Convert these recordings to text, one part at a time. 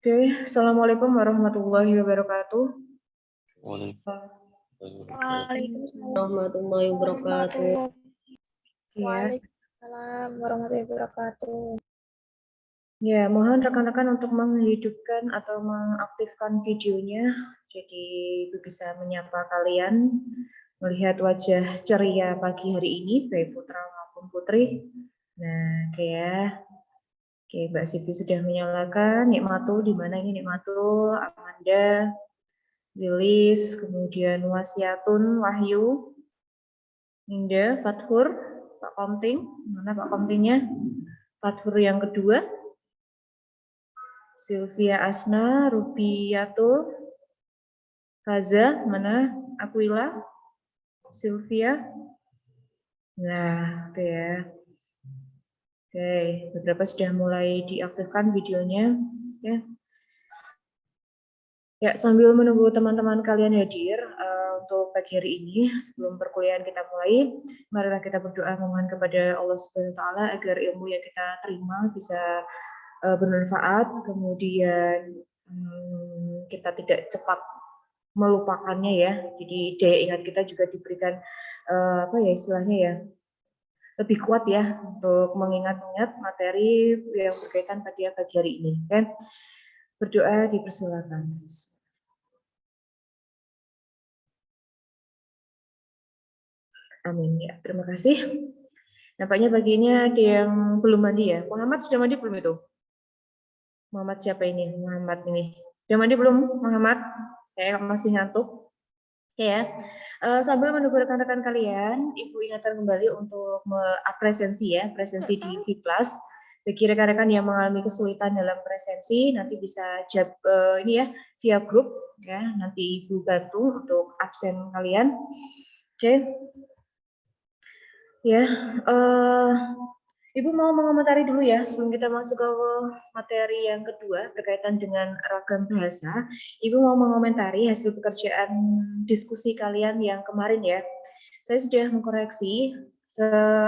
Oke, Assalamualaikum warahmatullahi wabarakatuh. Waalaikumsalam Warahmatullahi wabarakatuh. Ya, Waalaikumsalam warahmatullahi wabarakatuh. ya, mohon rekan-rekan untuk menghidupkan atau mengaktifkan videonya, jadi Ibu bisa menyapa kalian, melihat wajah ceria pagi hari ini, baik putra maupun putri. Nah, oke ya. Oke, Mbak Siti sudah menyalakan. Nikmatul, di mana ini Nikmatul, Amanda, Lilis, kemudian Wasiatun, Wahyu, Ninda, Fathur, Pak Komting, mana Pak Komtingnya? Fathur yang kedua, Sylvia Asna, Rubiatul, Faza, mana? Aquila, Sylvia. Nah, oke ya. Oke, beberapa sudah mulai diaktifkan videonya. Ya. Ya, sambil menunggu teman-teman kalian hadir untuk pagi hari ini, sebelum perkuliahan kita mulai, marilah kita berdoa memohon kepada Allah Subhanahu wa taala agar ilmu yang kita terima bisa bermanfaat, kemudian kita tidak cepat melupakannya ya. Jadi daya ingat kita juga diberikan apa ya istilahnya ya, lebih kuat ya untuk mengingat-ingat materi yang berkaitan pada pagi hari ini. Kan? Berdoa dipersilakan. Amin ya, terima kasih. Nampaknya pagi ini ada yang belum mandi ya. Muhammad sudah mandi belum itu? Muhammad siapa ini? Muhammad ini. Sudah mandi belum, Muhammad? Saya masih ngantuk. Oke ya. Sambil menunggu rekan-rekan kalian, Ibu ingatkan kembali untuk presensi ya, presensi di V+. Bagi rekan-rekan yang mengalami kesulitan dalam presensi, nanti bisa ini ya via grup ya. Nanti Ibu bantu untuk absen kalian. Oke. Ya, Ibu mau mengomentari dulu ya sebelum kita masuk ke materi yang kedua berkaitan dengan ragam bahasa. Ibu mau mengomentari hasil pekerjaan diskusi kalian yang kemarin ya. Saya sudah mengkoreksi,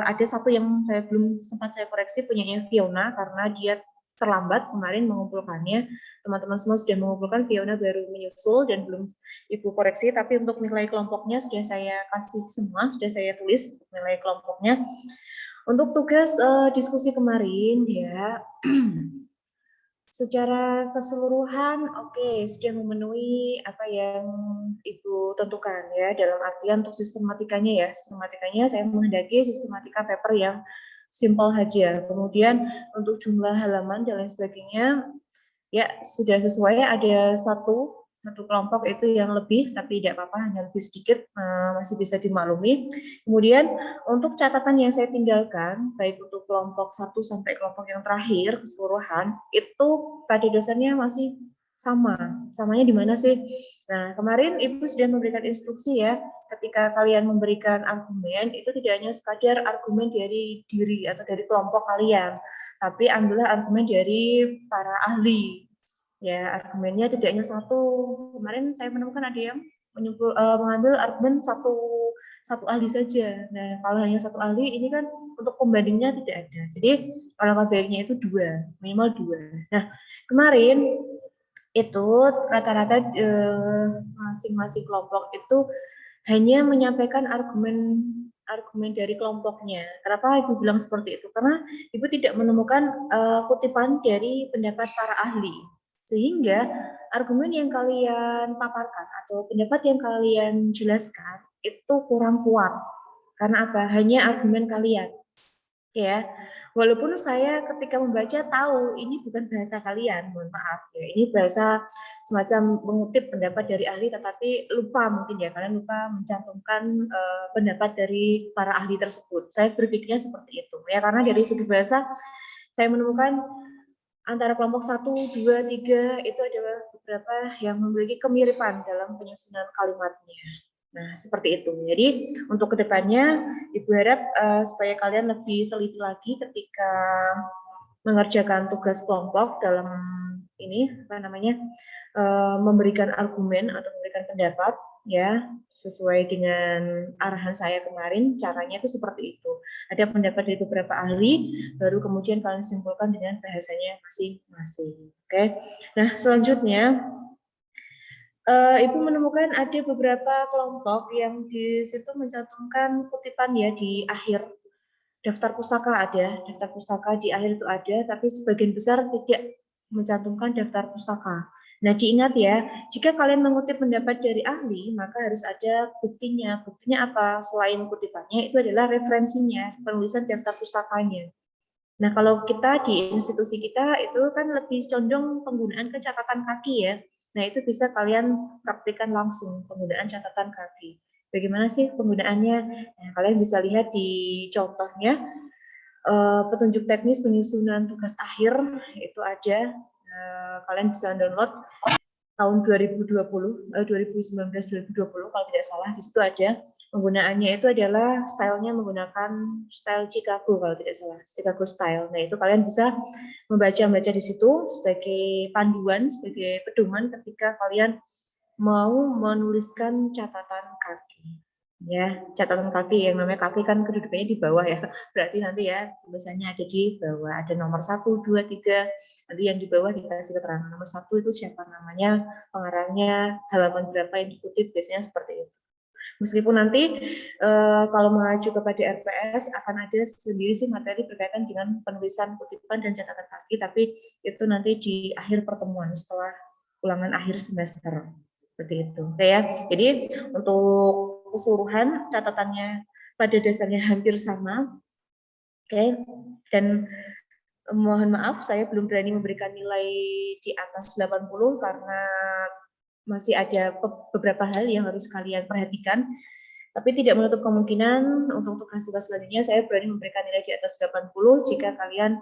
ada satu yang saya belum sempat saya koreksi punyanya Fiona karena dia terlambat kemarin mengumpulkannya. Teman-teman semua sudah mengumpulkan, Fiona baru menyusul dan belum Ibu koreksi, tapi untuk nilai kelompoknya sudah saya kasih semua, sudah saya tulis nilai kelompoknya. Untuk tugas diskusi kemarin ya, secara keseluruhan oke, sudah memenuhi apa yang Ibu tentukan ya, dalam artian untuk sistematikanya ya, sistematikanya saya menghendaki sistematika paper yang simple saja. Kemudian untuk jumlah halaman dan lain sebagainya ya sudah sesuai, ada satu kelompok itu yang lebih, tapi tidak apa-apa, hanya lebih sedikit, masih bisa dimaklumi. Kemudian untuk catatan yang saya tinggalkan, baik untuk kelompok 1 sampai kelompok yang terakhir keseluruhan, itu pada dasarnya masih sama. Samanya di mana sih? Nah, kemarin Ibu sudah memberikan instruksi ya, ketika kalian memberikan argumen, itu tidak hanya sekadar argumen dari diri atau dari kelompok kalian, tapi ambillah argumen dari para ahli. Ya, argumennya tidak hanya satu. Kemarin saya menemukan ada yang mengambil argumen satu ahli saja. Nah, kalau hanya satu ahli, ini kan untuk pembandingnya tidak ada. Jadi, alangkah baiknya itu dua, minimal dua. Nah, kemarin itu rata-rata masing-masing kelompok itu hanya menyampaikan argumen dari kelompoknya. Kenapa Ibu bilang seperti itu? Karena Ibu tidak menemukan kutipan dari pendapat para ahli. Sehingga argumen yang kalian paparkan atau pendapat yang kalian jelaskan itu kurang kuat. Karena apa? Hanya argumen kalian. Ya, walaupun saya ketika membaca tahu ini bukan bahasa kalian, mohon maaf ya, ini bahasa semacam mengutip pendapat dari ahli, tetapi lupa mungkin ya, kalian lupa mencantumkan pendapat dari para ahli tersebut. Saya berpikirnya seperti itu ya, karena dari segi bahasa saya menemukan antara kelompok 1, 2, 3 itu adalah beberapa yang memiliki kemiripan dalam penyusunan kalimatnya. Nah, seperti itu. Jadi, untuk kedepannya, Ibu harap supaya kalian lebih teliti lagi ketika mengerjakan tugas kelompok dalam ini, apa namanya, memberikan argumen atau memberikan pendapat. ya, sesuai dengan arahan saya kemarin, caranya itu seperti itu. Ada pendapat dari beberapa ahli, baru kemudian kalian simpulkan dengan bahasanya masing-masing. Oke. Nah, selanjutnya Ibu menemukan ada beberapa kelompok yang di situ mencantumkan kutipan ya di akhir daftar pustaka ada, daftar pustaka di akhir itu ada, tapi sebagian besar tidak mencantumkan daftar pustaka. Nah, diingat ya, jika kalian mengutip pendapat dari ahli, maka harus ada buktinya. Buktinya apa? Selain kutipannya, itu adalah referensinya, penulisan daftar pustakanya. Nah, kalau kita di institusi kita itu kan lebih condong penggunaan ke catatan kaki ya. Nah, itu bisa kalian praktikkan langsung penggunaan catatan kaki. Bagaimana sih penggunaannya? Nah, kalian bisa lihat di contohnya, petunjuk teknis penyusunan tugas akhir itu ada. Kalian bisa download tahun 2019-2020 kalau tidak salah, di situ ada. Penggunaannya itu adalah stylenya menggunakan style Chicago kalau tidak salah, Chicago style. Nah, itu kalian bisa membaca di situ sebagai panduan, sebagai pedoman ketika kalian mau menuliskan catatan kaki. Ya, catatan kaki yang namanya kaki kan kedudukannya di bawah ya. Berarti nanti ya tulisannya ada di bawah, ada nomor 1, 2, 3. Nanti yang di bawah dikasih keterangan nomor 1 itu siapa namanya, pengarangnya, halaman berapa yang dikutip, biasanya seperti itu. Meskipun nanti kalau mengacu kepada RPS akan ada sendiri sih materi berkaitan dengan penulisan kutipan dan catatan kaki, tapi itu nanti di akhir pertemuan setelah ulangan akhir semester seperti itu. Oke ya. Jadi untuk keseluruhan catatannya pada dasarnya hampir sama. Oke. Dan mohon maaf saya belum berani memberikan nilai di atas 80 karena masih ada beberapa hal yang harus kalian perhatikan, tapi tidak menutup kemungkinan untuk tugas-tugas selanjutnya saya berani memberikan nilai di atas 80 jika kalian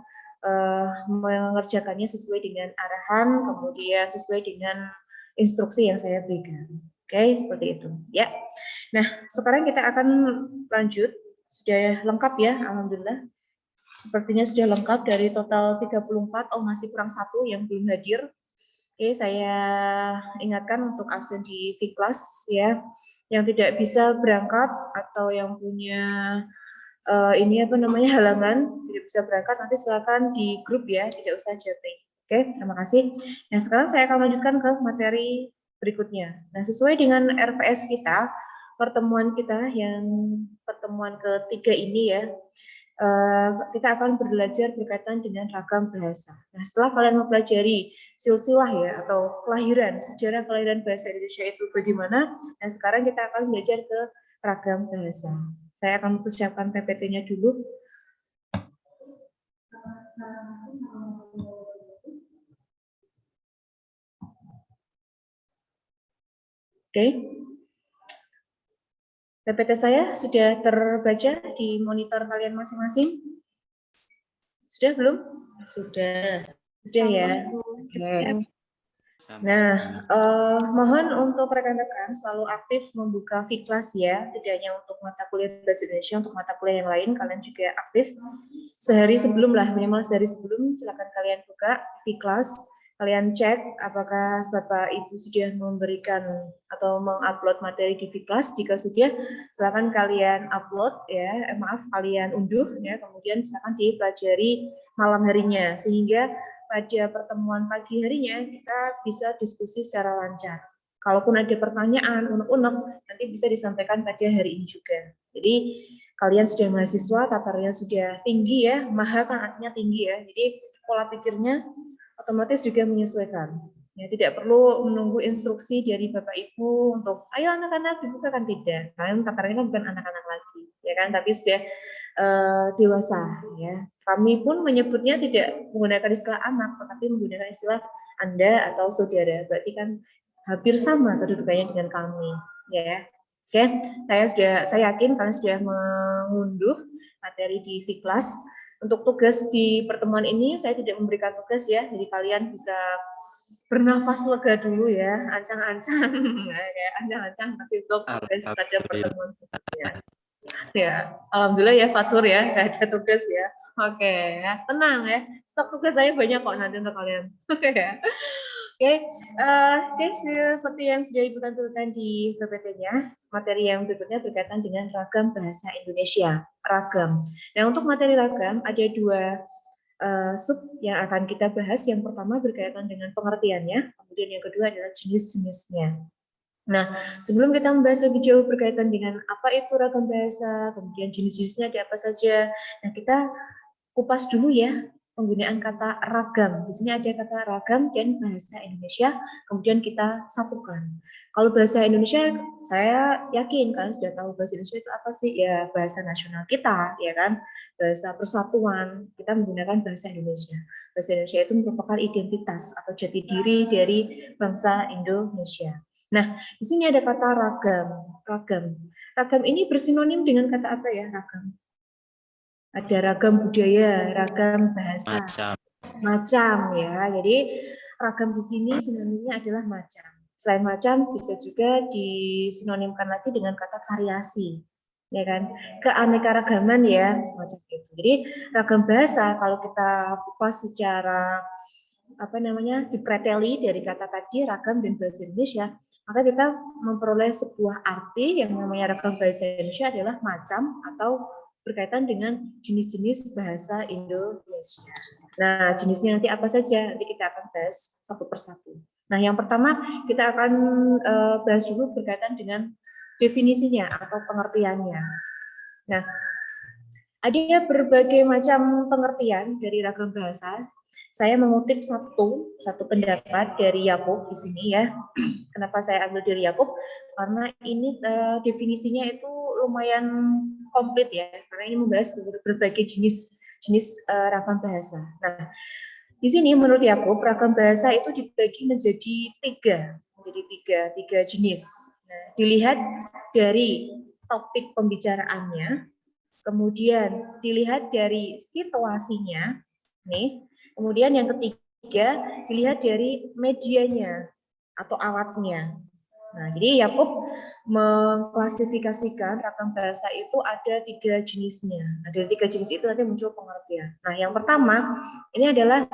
mengerjakannya sesuai dengan arahan, kemudian sesuai dengan instruksi yang saya berikan. Oke, seperti itu. Ya. Nah, sekarang kita akan lanjut. Sudah lengkap ya, alhamdulillah. Sepertinya sudah lengkap dari total 34. Oh, masih kurang 1 yang belum hadir. Oke, saya ingatkan untuk absen di V-Class ya, yang tidak bisa berangkat atau yang punya ini apa namanya halangan tidak bisa berangkat, nanti silakan di grup ya, tidak usah chatting. Oke, terima kasih. Nah, sekarang saya akan lanjutkan ke materi berikutnya. Nah, sesuai dengan RPS kita, pertemuan kita yang pertemuan ketiga ini ya, kita akan belajar berkaitan dengan ragam bahasa. Nah, setelah kalian mempelajari silsilah ya atau kelahiran, sejarah kelahiran bahasa Indonesia itu bagaimana, nah sekarang kita akan belajar ke ragam bahasa. Saya akan persiapkan PPT-nya dulu. Oke. PPT saya sudah terbaca di monitor kalian masing-masing? Sudah belum? Sudah. Sudah ya. Oke. Nah, mohon untuk rekan-rekan selalu aktif membuka V-Class ya, tidak hanya untuk mata kuliah bahasa Indonesia, untuk mata kuliah yang lain kalian juga aktif. Sehari sebelum lah, minimal sehari sebelum, silakan kalian buka V-Class, kalian cek apakah Bapak Ibu sudah memberikan atau mengupload materi di V-Class. Jika sudah, silakan kalian upload ya, kalian unduh ya, kemudian silakan dipelajari malam harinya sehingga pada pertemuan pagi harinya kita bisa diskusi secara lancar. Kalaupun ada pertanyaan, unek-unek, nanti bisa disampaikan pada hari ini juga. Jadi kalian sudah mahasiswa, tatarannya sudah tinggi ya, maha kan artinya tinggi ya. Jadi pola pikirnya otomatis juga menyesuaikan. Ya, tidak perlu menunggu instruksi dari Bapak Ibu untuk ayo anak-anak dibukakan, tidak. Kalian tatarannya kan bukan anak-anak lagi, ya kan? Tapi sudah dewasa ya. Kami pun menyebutnya tidak menggunakan istilah anak, tetapi menggunakan istilah Anda atau saudara. Berarti kan hampir sama kedudukannya dengan kami, ya. Oke, saya yakin kalian sudah mengunduh materi di V-Class. Untuk tugas di pertemuan ini saya tidak memberikan tugas ya, jadi kalian bisa bernafas lega dulu ya, ancang-ancang, ya, ancang-ancang tapi untuk tugas pada pertemuan berikutnya. Ya, alhamdulillah ya Fatur ya, nggak ada tugas ya. Oke, ya, tenang ya. Stok tugas saya banyak kok nanti untuk kalian. Oke ya. Oke, seperti yang sudah Ibu tampilkan di PPT-nya, materi yang berikutnya berkaitan dengan ragam bahasa Indonesia, ragam. Nah, untuk materi ragam ada dua sub yang akan kita bahas. Yang pertama berkaitan dengan pengertiannya, kemudian yang kedua adalah jenis-jenisnya. Nah, sebelum kita membahas lebih jauh berkaitan dengan apa itu ragam bahasa, kemudian jenis-jenisnya ada apa saja, nah kita kupas dulu ya penggunaan kata ragam. Di sini ada kata ragam dan bahasa Indonesia, kemudian kita satukan. Kalau bahasa Indonesia, saya yakin kalian sudah tahu bahasa Indonesia itu apa sih? Ya bahasa nasional kita, ya kan? Bahasa persatuan, kita menggunakan bahasa Indonesia. Bahasa Indonesia itu merupakan identitas atau jati diri dari bangsa Indonesia. Nah, di sini ada kata ragam. Ragam. Ragam ini bersinonim dengan kata apa ya? Ragam. Ada ragam budaya, ragam bahasa, macam ya. Jadi ragam di sini sinonimnya adalah macam. Selain macam bisa juga disinonimkan lagi dengan kata variasi, ya kan? Keanekaragaman ya, semacam itu. Jadi ragam bahasa kalau kita kupas secara apa namanya dipreteli dari kata tadi ragam dan bahasa Indonesia, maka kita memperoleh sebuah arti yang namanya ragam bahasa Indonesia adalah macam atau berkaitan dengan jenis-jenis bahasa Indonesia. Nah, jenisnya nanti apa saja? Nanti kita akan bahas satu persatu. Nah, yang pertama kita akan bahas dulu berkaitan dengan definisinya atau pengertiannya. Nah, ada berbagai macam pengertian dari ragam bahasa. Saya mengutip satu pendapat dari Yakub di sini ya. Kenapa saya ambil dari Yakub? Karena ini definisinya itu lumayan komplit ya. Karena ini membahas berbagai jenis ragam bahasa. Nah, di sini menurut Yakub ragam bahasa itu dibagi menjadi tiga jenis. Nah, dilihat dari topik pembicaraannya, kemudian dilihat dari situasinya, nih. Kemudian yang ketiga dilihat dari medianya atau alatnya. Nah, jadi Yakub mengklasifikasikan ragam bahasa itu ada tiga jenisnya. Nah, dari tiga jenis itu nanti muncul pengertian. Nah, yang pertama ini adalah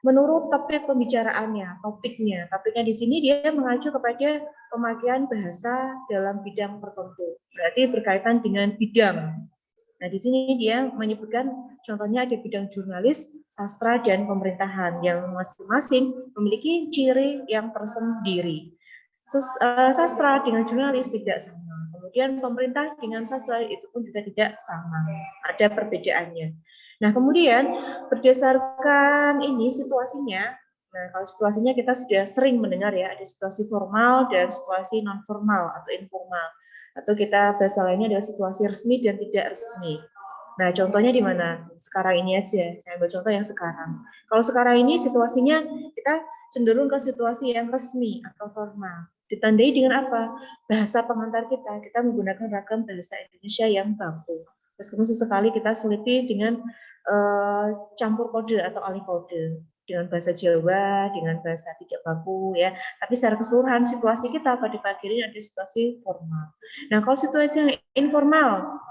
menurut topik pembicaraannya, topiknya. Topiknya di sini dia mengacu kepada pemakaian bahasa dalam bidang tertentu. Berarti berkaitan dengan bidang. Nah, di sini dia menyebutkan contohnya ada bidang jurnalis, sastra, dan pemerintahan yang masing-masing memiliki ciri yang tersendiri. Sastra dengan jurnalis tidak sama. Kemudian pemerintah dengan sastra itu pun juga tidak sama. Ada perbedaannya. Nah, kemudian berdasarkan ini situasinya, nah kalau situasinya kita sudah sering mendengar ya, ada situasi formal dan situasi non formal atau informal. Atau kita bahasa lainnya adalah situasi resmi dan tidak resmi. Nah, contohnya di mana? Sekarang ini aja. Saya ambil contoh yang sekarang. Kalau sekarang ini situasinya kita cenderung ke situasi yang resmi atau formal. Ditandai dengan apa? Bahasa pengantar kita. Kita menggunakan ragam bahasa Indonesia yang baku. Meskipun sesekali kita selipi dengan campur kode atau alih kode dengan bahasa Jawa, dengan bahasa tidak baku ya. Tapi secara keseluruhan situasi kita pada pagi ini ada situasi formal. Nah, kalau situasi yang informal,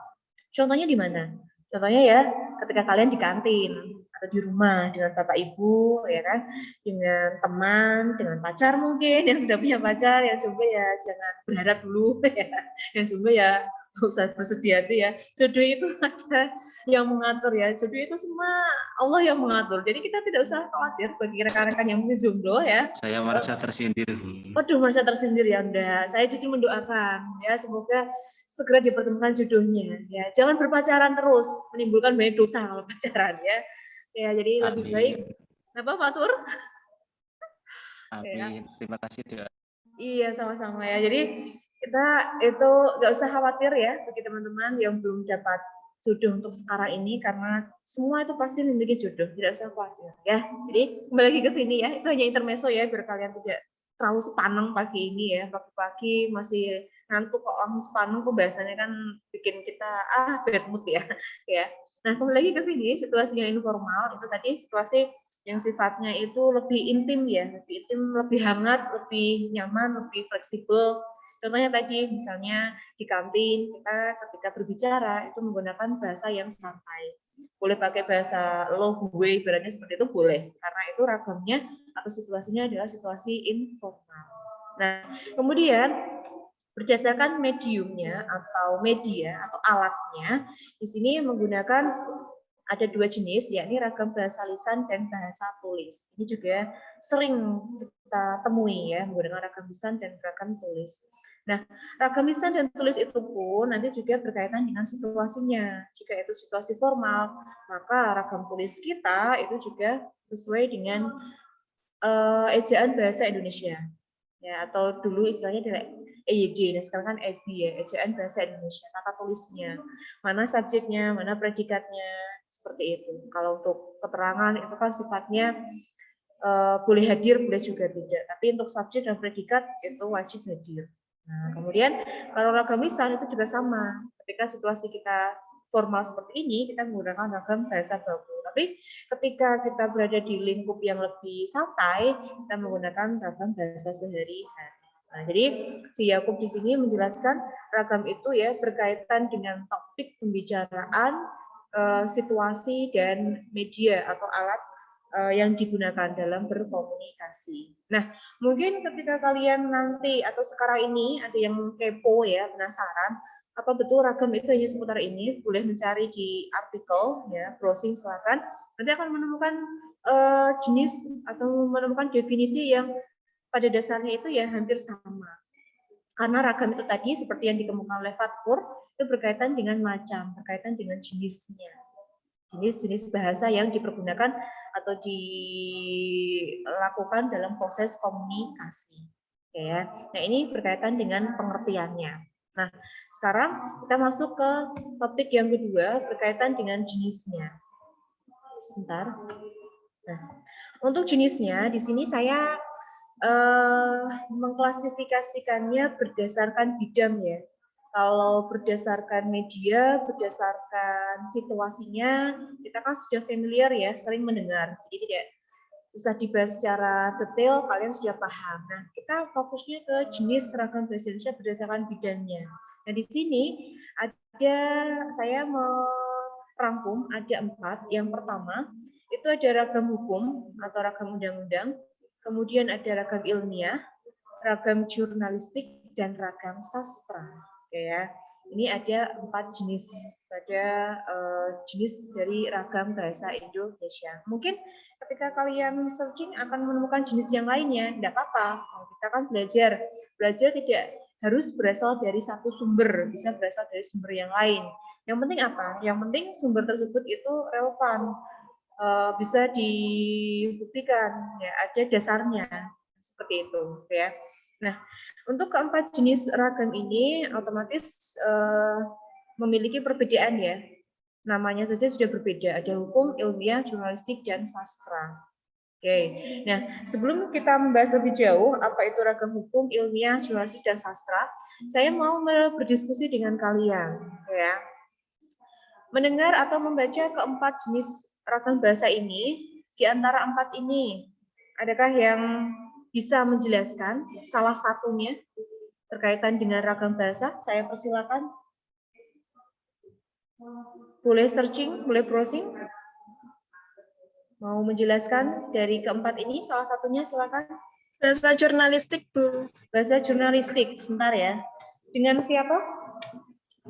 contohnya di mana? Contohnya ya, ketika kalian di kantin atau di rumah dengan bapak ibu, ya kan, dengan teman, dengan pacar mungkin yang sudah punya pacar, yang coba ya jangan berharap dulu, ya, yang coba ya usah bersedia hati ya. Jodoh itu ada yang mengatur ya. Jodoh itu semua Allah yang mengatur. Jadi kita tidak usah khawatir bagi rekan-rekan yang mungkin jomblo ya. Saya merasa tersindir. Waduh, merasa tersindir ya Anda. Saya justru mendoakan ya semoga segera dipertemukan jodohnya. Ya, jangan berpacaran terus, menimbulkan banyak dosa kalau pacaran ya. Ya, jadi Amin. lebih baik. Apa Pak Tur? Amin. Ya. Terima kasih Dea. Iya, sama-sama ya. Jadi kita itu nggak usah khawatir ya bagi teman-teman yang belum dapat jodoh untuk sekarang ini karena semua itu pasti memiliki jodoh, tidak usah khawatir ya. Jadi kembali lagi ke sini ya, itu hanya intermezzo ya biar kalian tidak terlalu sepaneng pagi ini ya. Pagi-pagi masih ngantuk kok langsung sepaneng pembahasannya kan bikin kita bad mood ya. Ya. Nah, kembali lagi ke sini situasi yang informal itu tadi situasi yang sifatnya itu lebih intim ya, lebih intim, lebih hangat, lebih nyaman, lebih fleksibel. Contohnya tadi misalnya di kantin kita ketika berbicara itu menggunakan bahasa yang santai. Boleh pakai bahasa lo, gue, ibaratnya seperti itu boleh. Karena itu ragamnya atau situasinya adalah situasi informal. Nah, kemudian berdasarkan mediumnya atau media atau alatnya, di sini menggunakan ada dua jenis, yakni ragam bahasa lisan dan bahasa tulis. Ini juga sering kita temui ya, menggunakan ragam lisan dan ragam tulis. Nah, ragam lisan dan tulis itu pun nanti juga berkaitan dengan situasinya. Jika itu situasi formal, maka ragam tulis kita itu juga sesuai dengan ejaan bahasa Indonesia. Ya, atau dulu istilahnya adalah EYD, nah sekarang kan EB ya, ejaan bahasa Indonesia, tata tulisnya, mana subjeknya, mana predikatnya, seperti itu. Kalau untuk keterangan itu kan sifatnya boleh hadir, boleh juga tidak. Tapi untuk subjek dan predikat itu wajib hadir. Nah, kemudian kalau ragam lisan itu juga sama. Ketika situasi kita formal seperti ini, kita menggunakan ragam bahasa baku. Tapi ketika kita berada di lingkup yang lebih santai, kita menggunakan ragam bahasa sehari-hari. Nah, jadi si Yakub di sini menjelaskan ragam itu ya berkaitan dengan topik pembicaraan, situasi dan media atau alat yang digunakan dalam berkomunikasi. Nah, mungkin ketika kalian nanti atau sekarang ini ada yang kepo ya, penasaran, apa betul ragam itu hanya seputar ini? Boleh mencari di artikel ya, browsing silakan. Nanti akan menemukan jenis atau menemukan definisi yang pada dasarnya itu ya hampir sama. Karena ragam itu tadi seperti yang dikemukakan oleh Fatkur itu berkaitan dengan macam, berkaitan dengan jenisnya. Jenis-jenis bahasa yang dipergunakan atau dilakukan dalam proses komunikasi. Ya. Nah, ini berkaitan dengan pengertiannya. Nah, sekarang kita masuk ke topik yang kedua berkaitan dengan jenisnya. Sebentar. Nah, untuk jenisnya di sini saya mengklasifikasikannya berdasarkan bidang ya. Kalau berdasarkan media, berdasarkan situasinya, kita kan sudah familiar ya, sering mendengar. Jadi tidak usah dibahas secara detail, kalian sudah paham. Nah, kita fokusnya ke jenis ragam bahasa Indonesia berdasarkan bidangnya. Nah, di sini ada, saya merangkum ada 4. Yang pertama, itu ada ragam hukum atau ragam undang-undang, kemudian ada ragam ilmiah, ragam jurnalistik, dan ragam sastra. Oke ya, ini ada 4 jenis pada jenis dari ragam bahasa Indonesia. Mungkin ketika kalian searching akan menemukan jenis yang lainnya, tidak apa-apa. Kita kan belajar tidak harus berasal dari satu sumber, bisa berasal dari sumber yang lain. Yang penting apa? Yang penting sumber tersebut itu relevan, bisa dibuktikan, ya ada dasarnya, seperti itu, ya. Nah, untuk keempat jenis ragam ini otomatis memiliki perbedaan ya. Namanya saja sudah berbeda. Ada hukum, ilmiah, jurnalistik, dan sastra. Oke. Nah, sebelum kita membahas lebih jauh apa itu ragam hukum, ilmiah, jurnalistik, dan sastra, saya mau berdiskusi dengan kalian, ya. Mendengar atau membaca keempat jenis ragam bahasa ini, di antara 4 ini, adakah yang bisa menjelaskan salah satunya berkaitan dengan ragam bahasa? Saya persilakan. Boleh searching, boleh browsing. Mau menjelaskan dari keempat ini, salah satunya silakan. Bahasa jurnalistik, Bu. Bahasa jurnalistik, sebentar ya. Dengan siapa?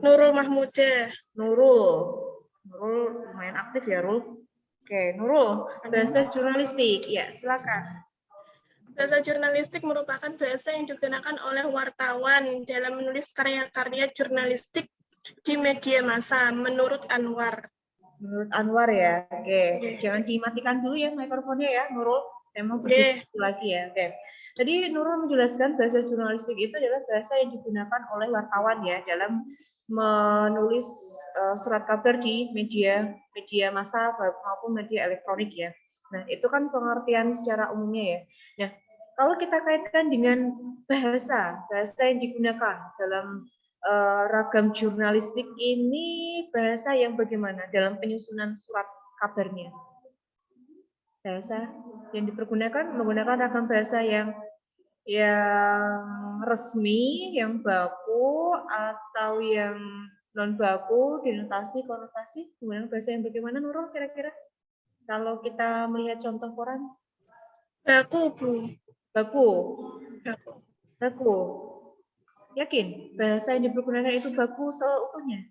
Nurul Mahmudah. Nurul lumayan aktif ya, Rul. Oke, Nurul, bahasa jurnalistik. Ya, silakan. Bahasa jurnalistik merupakan bahasa yang digunakan oleh wartawan dalam menulis karya-karya jurnalistik di media massa, menurut Anwar. Menurut Anwar ya, oke. Jangan dimatikan dulu ya mikrofonnya ya, Nurul. Saya mau berdiskusi lagi ya. Oke. Tadi Nurul menjelaskan bahasa jurnalistik itu adalah bahasa yang digunakan oleh wartawan ya dalam menulis surat kabar di media massa maupun media elektronik ya. Nah, itu kan pengertian secara umumnya ya. Nah, kalau kita kaitkan dengan bahasa yang digunakan dalam ragam jurnalistik ini, bahasa yang bagaimana dalam penyusunan surat kabarnya? Bahasa yang dipergunakan menggunakan ragam bahasa yang resmi, yang baku, atau yang Non baku, denotasi, konotasi, menggunakan bahasa yang bagaimana Nurul kira-kira? Kalau kita melihat contoh koran, Baku, Bu. baku, Baku. baku. Yakin bahasa yang dipergunakan itu baku seutuhnya?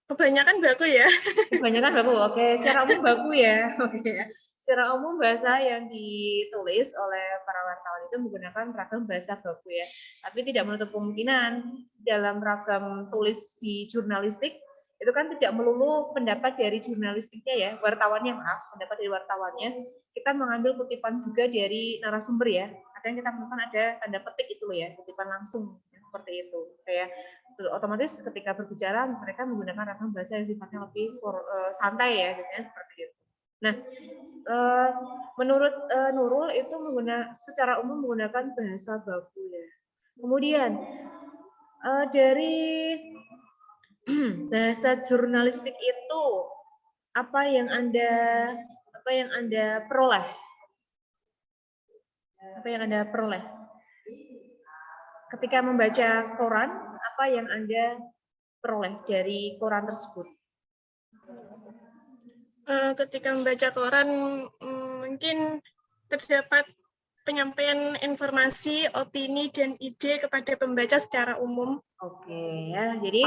Kebanyakan baku ya. Kebanyakan baku, oke. Secara umum baku ya, oke. Secara umum bahasa yang ditulis oleh para wartawan itu menggunakan ragam bahasa baku ya. Tapi tidak menutup kemungkinan dalam ragam tulis di jurnalistik itu kan tidak melulu pendapat dari jurnalistiknya ya, wartawannya maaf, pendapat dari wartawannya. Kita mengambil kutipan juga dari narasumber ya. Ada yang kita menemukan ada tanda petik itu ya, kutipan langsung seperti itu. Kayak otomatis ketika berbicara mereka menggunakan ragam bahasa yang sifatnya lebih santai ya, biasanya seperti itu. Nah, menurut Nurul itu secara umum menggunakan bahasa baku ya. Kemudian dari bahasa jurnalistik itu apa yang Anda peroleh? Apa yang Anda peroleh? Ketika membaca koran, apa yang Anda peroleh dari koran tersebut? Ketika membaca koran, mungkin terdapat penyampaian informasi, opini, dan ide kepada pembaca secara umum. Oke ya, jadi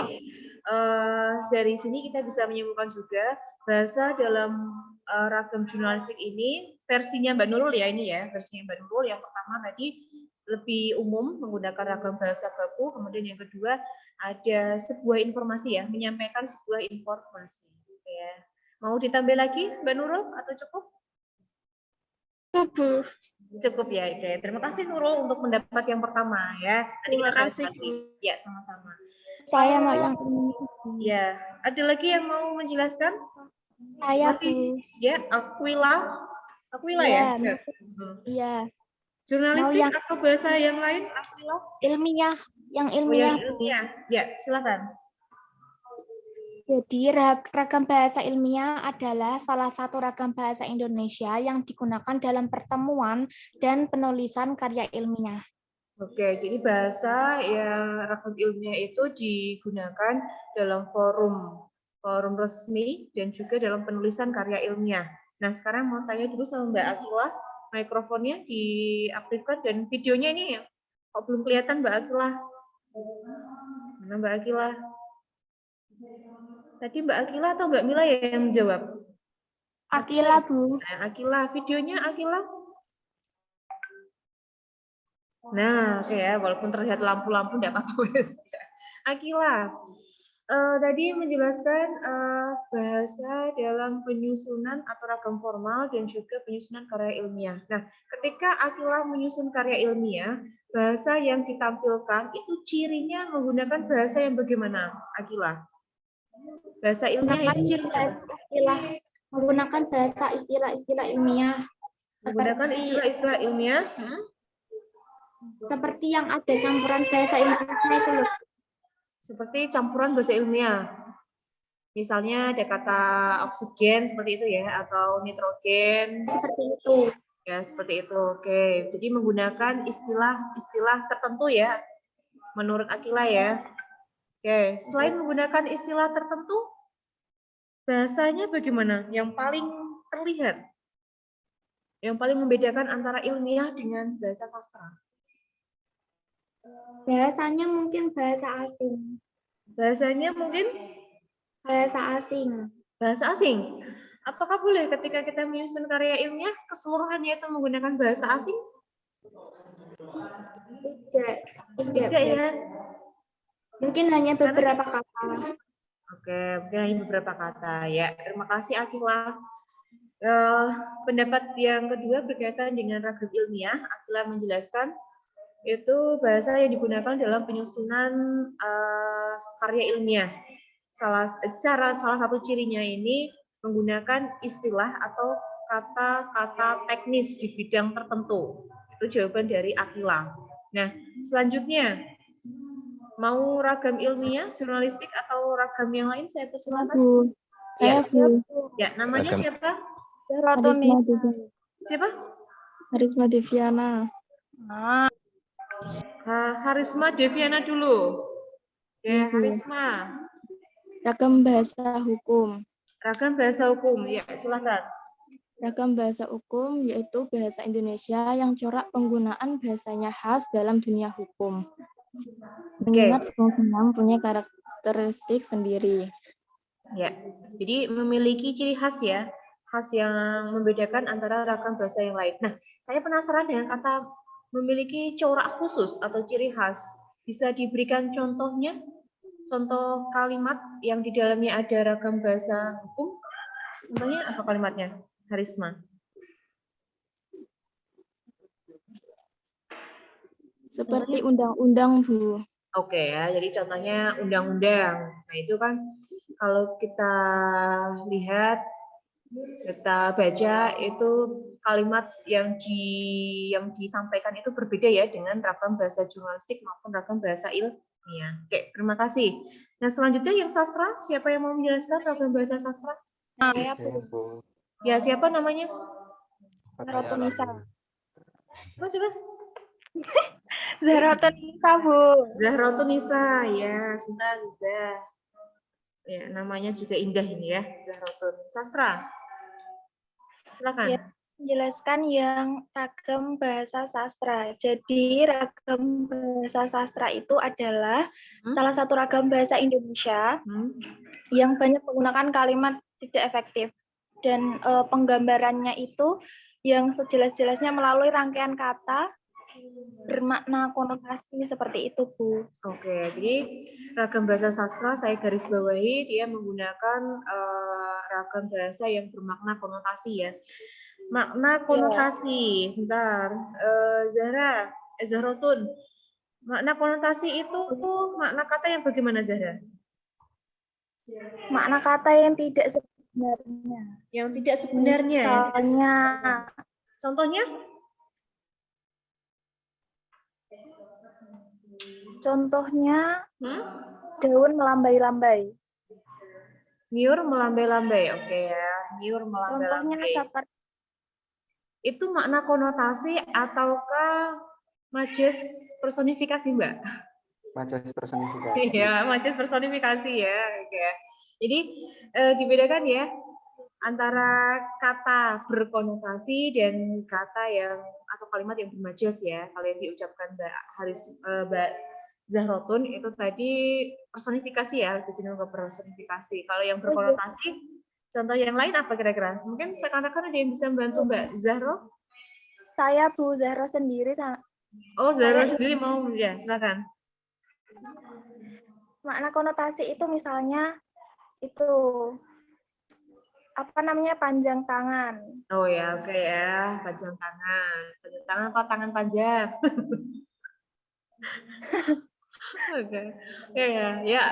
dari sini kita bisa menyimpulkan juga bahasa dalam ragam jurnalistik ini versinya Mbak Nurul ya ini ya, versinya Mbak Nurul yang pertama tadi lebih umum menggunakan ragam bahasa baku, kemudian yang kedua ada sebuah informasi ya, menyampaikan sebuah informasi. Ya. Mau ditambah lagi Mbak Nurul atau cukup? Bu. Cukup ya, oke. Terima kasih Nurul untuk pendapat yang pertama ya. Nanti Terima kita bahas kasih, lagi. Ya, sama-sama. Saya mau yang Ya, ada lagi yang mau menjelaskan? saya, Masih Bu. ya, Aquila Iya, ya. Iya. Jurnalistik Mau yang atau bahasa yang lain? Aquila? ilmiah, yang Oh, yang ilmiah, Bu. ilmiah. Ya, silakan. Jadi ragam bahasa ilmiah adalah salah satu ragam bahasa Indonesia yang digunakan dalam pertemuan dan penulisan karya ilmiah. Oke, jadi bahasa yang ragam ilmiah itu digunakan dalam forum resmi dan juga dalam penulisan karya ilmiah. Nah, sekarang mau tanya dulu sama Mbak Akila, mikrofonnya diaktifkan dan videonya ini ya, kok belum kelihatan Mbak Akila? Mana Mbak Akila? Tadi Mbak Akila atau Mbak Mila ya yang menjawab? Akila, Bu. Nah, Akila, videonya Akila? Nah, oke ya, walaupun terlihat lampu-lampu tidak apa-apa wes. Akila, tadi menjelaskan bahasa dalam penyusunan atau ragam formal dan juga penyusunan karya ilmiah. Nah, ketika Akila menyusun karya ilmiah, bahasa yang ditampilkan itu cirinya menggunakan bahasa yang bagaimana, Akila? Bahasa ilmiah itu cirinya apa? Menggunakan bahasa istilah-istilah ilmiah. Menggunakan istilah-istilah ilmiah. Seperti yang ada campuran bahasa Indonesia itu loh. Seperti campuran bahasa ilmiah. Misalnya ada kata oksigen seperti itu ya, atau nitrogen. Seperti itu. Ya, seperti itu. Oke. Jadi menggunakan istilah-istilah tertentu ya, menurut Akila ya. Oke. Selain menggunakan istilah tertentu, bahasanya bagaimana? Yang paling terlihat, yang paling membedakan antara ilmiah dengan bahasa sastra. Bahasanya mungkin bahasa asing. Bahasanya mungkin Bahasa asing. bahasa asing. Apakah boleh ketika kita menyusun karya ilmiah keseluruhannya itu menggunakan bahasa asing? Tidak ya. Mungkin hanya beberapa kata. Oke, mungkin hanya beberapa kata ya. Terima kasih Akila. Pendapat yang kedua berkaitan dengan ragam ilmiah. Akila menjelaskan itu bahasa yang digunakan dalam penyusunan karya ilmiah. Salah satu cirinya ini menggunakan istilah atau kata-kata teknis di bidang tertentu. Itu jawaban dari Akila. Nah, selanjutnya mau ragam ilmiah, jurnalistik atau ragam yang lain saya persilakan. Saya Bu. Ya, namanya siapa? Siapa? Siapa? Harisma Deviana. Harisma Deviana dulu. Ya, Iya, Bu. Harisma. Ragam bahasa hukum. Ragam bahasa hukum. Ya, silakan. Ragam bahasa hukum yaitu bahasa Indonesia yang corak penggunaan bahasanya khas dalam dunia hukum. Mengingat semua punya karakteristik sendiri. Ya, jadi memiliki ciri khas ya, khas yang membedakan antara ragam bahasa yang lain. Nah, saya penasaran dengan kata memiliki corak khusus atau ciri khas. Bisa diberikan contohnya? Contoh kalimat yang di dalamnya ada ragam bahasa hukum? Contohnya apa kalimatnya, Harisma? Seperti undang-undang, Bu. Oke ya, jadi contohnya undang-undang. Nah itu kan kalau kita lihat, kita baca itu kalimat yang disampaikan itu berbeda ya dengan ragam bahasa jurnalistik maupun ragam bahasa ilmiah. Oke, terima kasih. Nah selanjutnya yang sastra, siapa yang mau menjelaskan ragam bahasa sastra? Saya, Bu. Ya siapa namanya? Zahrotunisa. Siapa? Zahrotunisa, Bu. Zahrotunisa, ya sebentar Zah. Ya, namanya juga indah ini ya, Zahrotun. Sastra. Silakan. Ya, menjelaskan yang ragam bahasa sastra. Jadi ragam bahasa sastra itu adalah salah satu ragam bahasa Indonesia yang banyak menggunakan kalimat tidak efektif. Dan penggambarannya itu yang sejelas-jelasnya melalui rangkaian kata bermakna konotasi seperti itu, Bu. Oke, jadi ragam bahasa sastra saya garis bawahi dia menggunakan ragam bahasa yang bermakna konotasi ya. Makna konotasi, sebentar. Zahrotun. Makna konotasi itu makna kata yang bagaimana, Zahra? Makna kata yang tidak sebenarnya. Yang tidak sebenarnya. Misalnya, contohnya? Contohnya, daun melambai-lambai. Niur melambai-lambai, oke ya. Niur Contohnya melambai-lambai. seperti Itu makna konotasi ataukah majas personifikasi, Mbak? Majas personifikasi. Ya, majas personifikasi ya. Oke. Jadi dibedakan ya antara kata berkonotasi dan kata yang atau kalimat yang bermajas ya. Kalau yang diucapkan Mbak Zahrotun itu tadi personifikasi ya, lebih cenderung ke personifikasi. Kalau yang berkonotasi, contoh yang lain apa kira-kira? Mungkin rekan-rekan ada yang bisa membantu Mbak Zahro? saya Bu Zahro sendiri. Oh, Zahro sendiri mau ya, silakan. Makna konotasi itu misalnya itu apa namanya panjang tangan. Oh ya, oke ya, panjang tangan. Panjang tangan apa tangan panjang? Oke. Ya.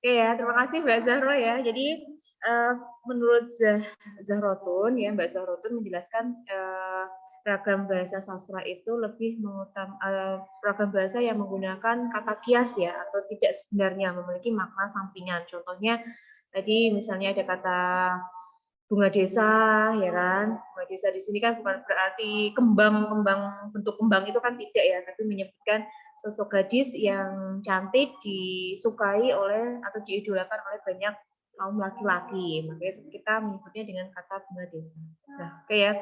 Oke ya, terima kasih Mbak Zahro ya. Jadi menurut Zahrotun ya, Mbak Zahrotun menjelaskan ragam bahasa sastra itu lebih ragam bahasa yang menggunakan kata kias ya atau tidak sebenarnya memiliki makna sampingan. Contohnya tadi misalnya ada kata bunga desa ya kan. Bunga desa di sini kan bukan berarti bentuk kembang itu kan tidak ya, tapi menyebutkan sosok gadis yang cantik disukai oleh atau diidolakan oleh banyak kaum laki-laki. Makanya kita menyebutnya dengan kata bunga desa. Nah, oke ya.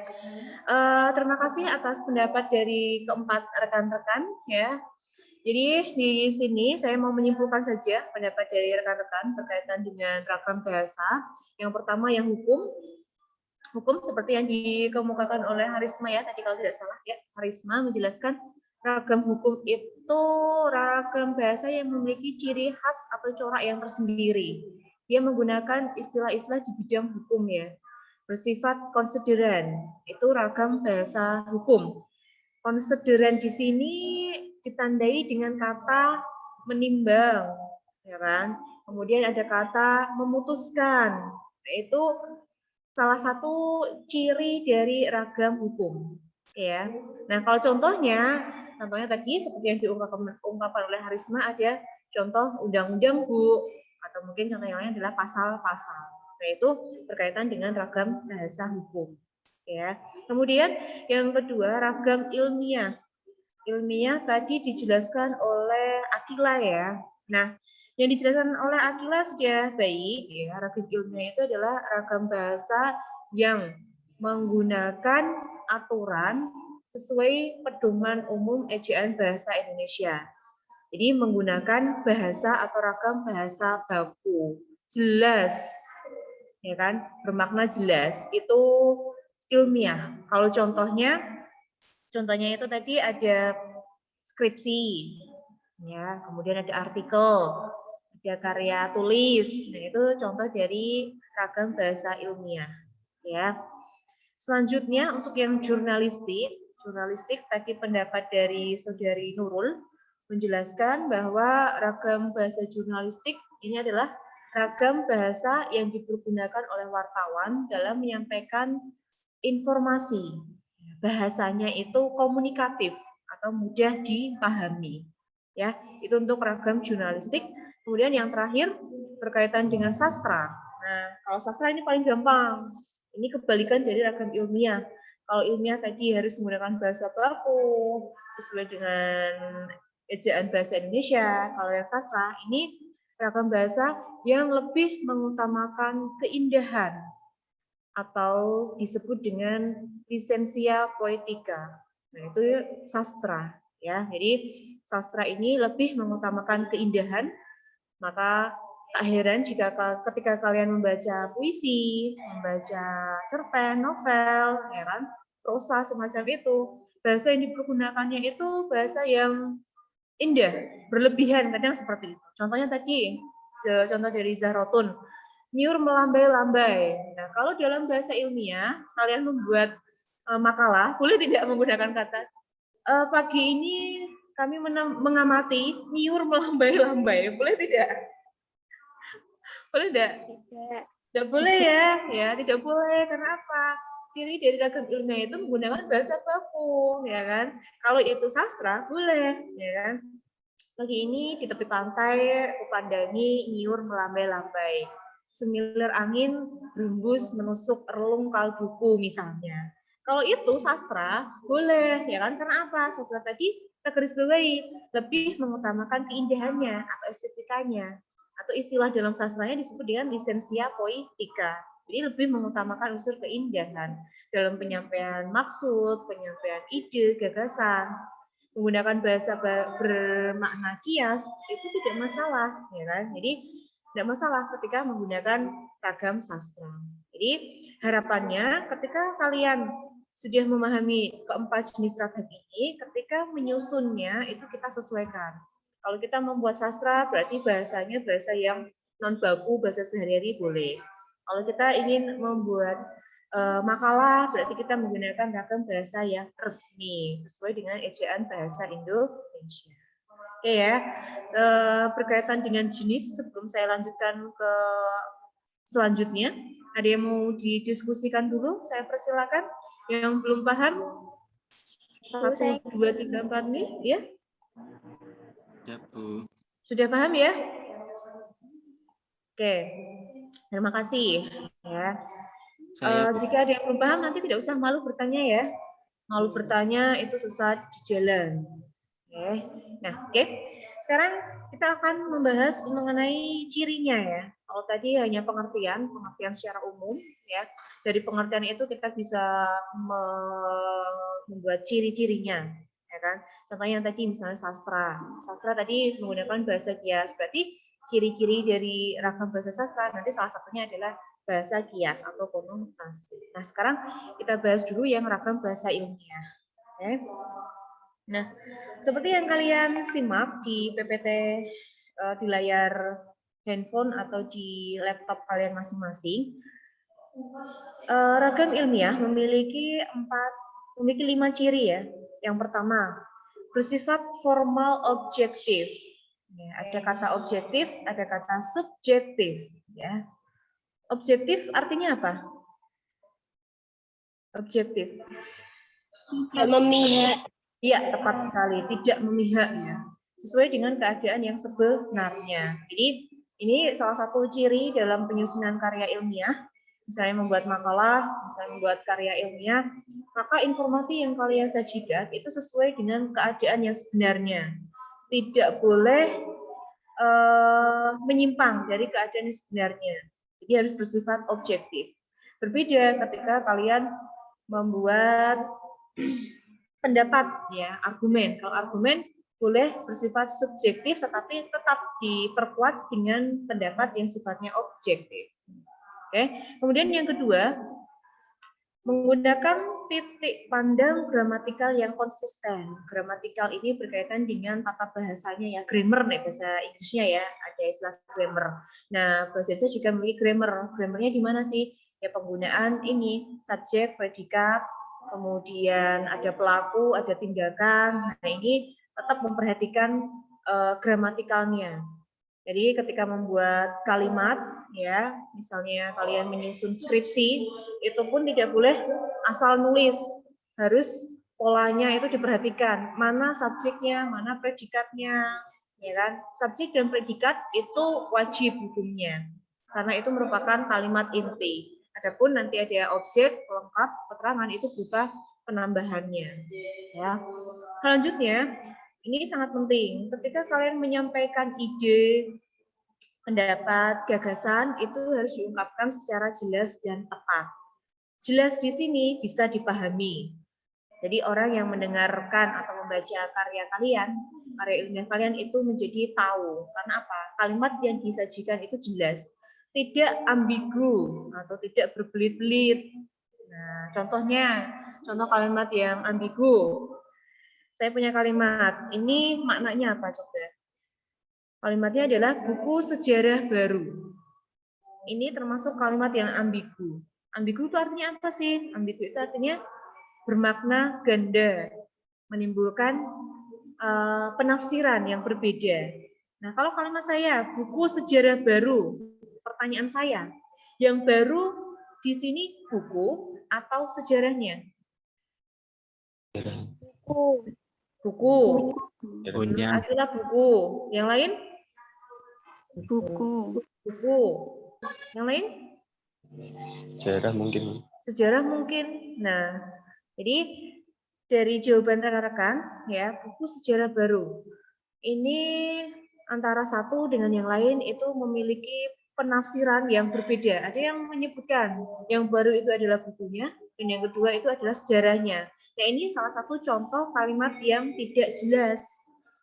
Terima kasih atas pendapat dari keempat rekan-rekan ya. Jadi di sini saya mau menyimpulkan saja pendapat dari rekan-rekan berkaitan dengan ragam bahasa. Yang pertama yang hukum. Hukum seperti yang dikemukakan oleh Harisma ya, tadi kalau tidak salah ya, Harisma menjelaskan ragam hukum itu ragam bahasa yang memiliki ciri khas atau corak yang tersendiri. Dia menggunakan istilah-istilah di bidang hukum ya. Bersifat konsideran, itu ragam bahasa hukum. Konsideran di sini ditandai dengan kata menimbang, ya kan? Kemudian ada kata memutuskan, yaitu salah satu ciri dari ragam hukum. Ya. Nah, kalau contohnya tadi seperti yang diungkapkan oleh Harisma ada contoh undang-undang Bu, atau mungkin contoh yang lain adalah pasal-pasal. Nah, itu berkaitan dengan ragam bahasa hukum. Ya. Kemudian yang kedua ragam ilmiah. ilmiah tadi dijelaskan oleh Akila ya. Nah, yang dijelaskan oleh Akila sudah baik ya. Ragam ilmiah itu adalah ragam bahasa yang menggunakan aturan sesuai pedoman umum ejaan bahasa Indonesia. Jadi menggunakan bahasa atau ragam bahasa baku. Jelas, ya kan? Bermakna jelas. Itu ilmiah. Kalau contohnya itu tadi ada skripsi, ya, kemudian ada artikel, ada karya tulis. Nah, itu contoh dari ragam bahasa ilmiah, ya. Selanjutnya untuk yang jurnalistik tadi pendapat dari Saudari Nurul menjelaskan bahwa ragam bahasa jurnalistik ini adalah ragam bahasa yang dipergunakan oleh wartawan dalam menyampaikan informasi. Bahasanya itu komunikatif atau mudah dipahami. Ya, itu untuk ragam jurnalistik. Kemudian yang terakhir berkaitan dengan sastra. Nah, kalau sastra ini paling gampang. Ini kebalikan dari ragam ilmiah. Kalau ilmiah tadi harus menggunakan bahasa baku sesuai dengan ejaan bahasa Indonesia. Kalau yang sastra ini ragam bahasa yang lebih mengutamakan keindahan atau disebut dengan lisensia poetika. Nah, itu sastra ya. Jadi sastra ini lebih mengutamakan keindahan. Maka tak heran jika ketika kalian membaca puisi, membaca cerpen, novel, ya kan, prosa semacam itu, bahasa yang dipergunakannya itu bahasa yang indah, berlebihan kadang seperti itu. Contohnya tadi, contoh dari Zahrotun, nyur melambai-lambai. Nah, kalau dalam bahasa ilmiah, kalian membuat makalah, boleh tidak menggunakan kata pagi ini kami mengamati nyur melambai-lambai, boleh tidak? Boleh tidak? Tidak boleh ya, tidak boleh. Karena apa? Ciri dari ragam ilmiah itu menggunakan bahasa baku, ya kan? Kalau itu sastra boleh, ya kan? Pagi ini di tepi pantai, kupandangi nyiur melambai-lambai. Semilir angin berembus menusuk relung kalbuku misalnya. Kalau itu sastra boleh, ya kan? Karena apa? Sastra tadi kita garis bawahi lebih mengutamakan keindahannya atau estetikanya. Atau istilah dalam sastranya disebut dengan lisensia poetika. Jadi lebih mengutamakan unsur keindahan dalam penyampaian maksud, penyampaian ide, gagasan. Menggunakan bahasa bermakna kias itu tidak masalah, ya kan? Jadi tidak masalah ketika menggunakan ragam sastra. Jadi harapannya ketika kalian sudah memahami keempat jenis ragam ini, ketika menyusunnya itu kita sesuaikan. Kalau kita membuat sastra berarti bahasanya bahasa yang non baku, bahasa sehari-hari boleh. Kalau kita ingin membuat makalah berarti kita menggunakan ragam bahasa yang resmi sesuai dengan ejaan bahasa Indonesia. Oke ya, berkaitan dengan jenis sebelum saya lanjutkan ke selanjutnya, ada yang mau didiskusikan dulu? Saya persilakan. Yang belum paham 1, 2, 3, 4 nih, ya? Ya, Bu. Sudah paham ya? Oke, terima kasih ya. Jika ada yang belum paham nanti tidak usah malu bertanya ya. Malu bertanya itu sesat di jalan. Oke. Nah, oke. Sekarang kita akan membahas mengenai cirinya ya. Kalau tadi hanya pengertian secara umum ya. Dari pengertian itu kita bisa membuat ciri-cirinya, ya kan? Contohnya yang tadi misalnya sastra. Sastra tadi menggunakan bahasa kias. Berarti ciri-ciri dari ragam bahasa sastra nanti salah satunya adalah bahasa kias atau konotasi. Nah, sekarang kita bahas dulu yang ragam bahasa ilmiah. Oke. Nah, seperti yang kalian simak di PPT di layar handphone atau di laptop kalian masing-masing, ragam ilmiah memiliki 5 ciri ya. Yang pertama, bersifat formal objektif. Ya, ada kata objektif, ada kata subjektif. Ya. Objektif artinya apa? Objektif. Memihak. Iya, tepat sekali. Tidak memihak ya. Sesuai dengan keadaan yang sebenarnya. Jadi ini salah satu ciri dalam penyusunan karya ilmiah. Misalnya membuat makalah, misalnya membuat karya ilmiah, maka informasi yang kalian sajikan itu sesuai dengan keadaan yang sebenarnya. Tidak boleh menyimpang dari keadaan yang sebenarnya. Jadi harus bersifat objektif. Berbeda ketika kalian membuat pendapat, ya, argumen. Kalau argumen boleh bersifat subjektif, tetapi tetap diperkuat dengan pendapat yang sifatnya objektif. Oke. Kemudian yang kedua, menggunakan titik pandang gramatikal yang konsisten. Gramatikal ini berkaitan dengan tata bahasanya, ya, grammar nih bahasa Inggrisnya, ya, ada istilah grammar. Nah, bahasa Indonesia juga memiliki grammar. Grammarnya di mana sih? Ya, penggunaan ini subjek, predikat, kemudian ada pelaku, ada tindakan. Nah, ini tetap memperhatikan gramatikalnya. Jadi ketika membuat kalimat, ya, misalnya kalian menyusun skripsi, itu pun tidak boleh asal nulis, harus polanya itu diperhatikan, mana subjeknya, mana predikatnya, ya kan? Subjek dan predikat itu wajib hukumnya, karena itu merupakan kalimat inti. Adapun nanti ada objek, pelengkap, keterangan itu berupa penambahannya. Ya. Selanjutnya, ini sangat penting. Ketika kalian menyampaikan ide, pendapat, gagasan, itu harus diungkapkan secara jelas dan tepat. Jelas di sini bisa dipahami. Jadi orang yang mendengarkan atau membaca karya kalian, karya ilmiah kalian itu menjadi tahu. Karena apa? Kalimat yang disajikan itu jelas. Tidak ambigu atau tidak berbelit-belit. Nah, contoh kalimat yang ambigu. Saya punya kalimat, ini maknanya apa coba? Kalimatnya adalah buku sejarah baru. Ini termasuk kalimat yang ambigu. Ambigu itu artinya apa sih? Ambigu itu artinya bermakna ganda, menimbulkan penafsiran yang berbeda. Nah, kalau kalimat saya, buku sejarah baru, pertanyaan saya, yang baru di sini buku atau sejarahnya? Buku. Buku. Punya. Adalah buku. Yang lain? Buku. Buku. Yang lain? Sejarah mungkin. Sejarah mungkin. Nah, jadi dari jawaban rekan-rekan, ya, buku sejarah baru. Ini antara satu dengan yang lain itu memiliki penafsiran yang berbeda. Ada yang menyebutkan yang baru itu adalah bukunya, dan yang kedua itu adalah sejarahnya. Nah, ini salah satu contoh kalimat yang tidak jelas.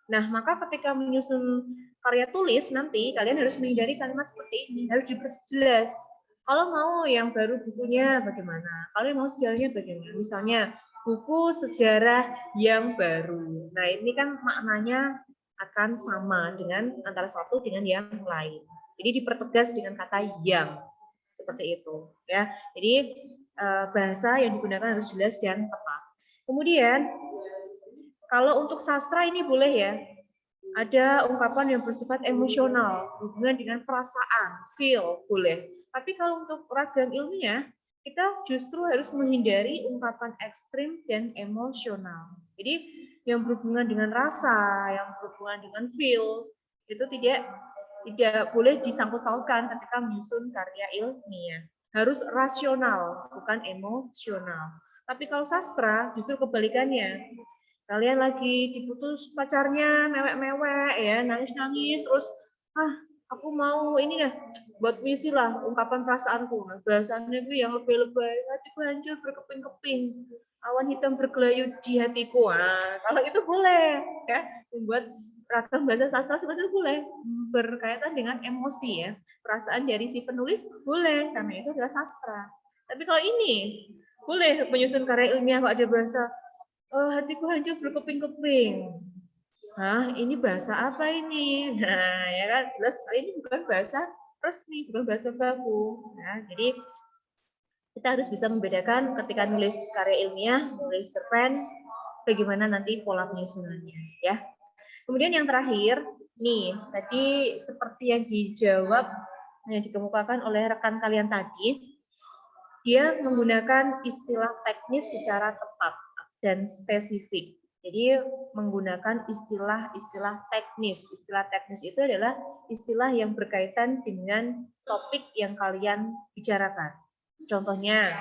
Nah, maka ketika menyusun karya tulis nanti kalian harus menghindari kalimat seperti ini, harus diperjelas. Kalau mau yang baru bukunya bagaimana? Kalau mau sejarahnya bagaimana? Misalnya buku sejarah yang baru. Nah, ini kan maknanya akan sama dengan antara satu dengan yang lain. Jadi dipertegas dengan kata yang, seperti itu, ya. Jadi bahasa yang digunakan harus jelas dan tepat. Kemudian kalau untuk sastra ini boleh, ya, ada ungkapan yang bersifat emosional, hubungan dengan perasaan, feel, boleh. Tapi kalau untuk ragam ilmiah, kita justru harus menghindari ungkapan ekstrim dan emosional. Jadi yang berhubungan dengan rasa, yang berhubungan dengan feel, itu tidak boleh disangkut pautkan ketika menyusun karya ilmiah. Harus rasional, bukan emosional. Tapi kalau sastra justru kebalikannya. Kalian lagi diputus pacarnya, mewek-mewek, ya, nangis-nangis, terus aku mau ini dah, buat puisi lah, ungkapan perasaanku. Nah, bahasannya itu yang lebay-lebay, hatiku hancur berkeping-keping, awan hitam bergelayut di hatiku. Nah, kalau itu boleh, ya, membuat ragam bahasa sastra seperti itu boleh, berkaitan dengan emosi, ya, perasaan dari si penulis boleh, karena itu adalah sastra. Tapi kalau ini boleh menyusun karya ilmiah kok ada bahasa hatiku hancur berkeping-keping. Hah, ini bahasa apa ini? Nah, ya kan, jelas ini bukan bahasa resmi, bukan bahasa baku. Nah, jadi kita harus bisa membedakan ketika nulis karya ilmiah, nulis cerpen, bagaimana nanti pola penyusunannya, ya. Kemudian yang terakhir, nih, tadi seperti yang dijawab, yang dikemukakan oleh rekan kalian tadi, dia menggunakan istilah teknis secara tepat dan spesifik. Jadi menggunakan istilah-istilah teknis. Istilah teknis itu adalah istilah yang berkaitan dengan topik yang kalian bicarakan. Contohnya,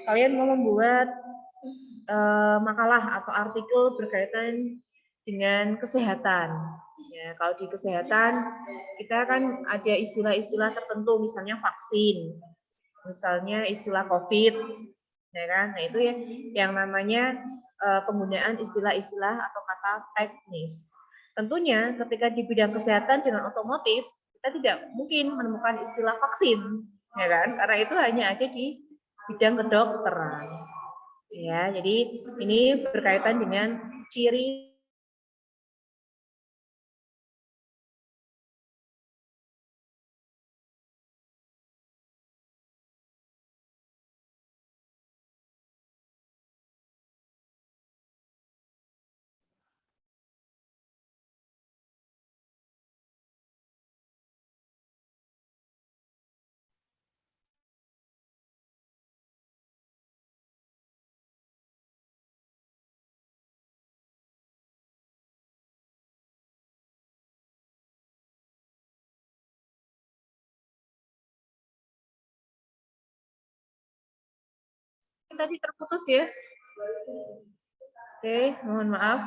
kalian mau membuat makalah atau artikel berkaitan dengan kesehatan. Ya, kalau di kesehatan kita kan ada istilah-istilah tertentu, misalnya vaksin, misalnya istilah COVID, ya kan? Nah itu ya yang namanya penggunaan istilah-istilah atau kata teknis. Tentunya ketika di bidang kesehatan dengan otomotif kita tidak mungkin menemukan istilah vaksin, ya kan? Karena itu hanya ada di bidang kedokteran. Ya, jadi ini berkaitan dengan ciri tadi terputus ya. Oke, mohon maaf.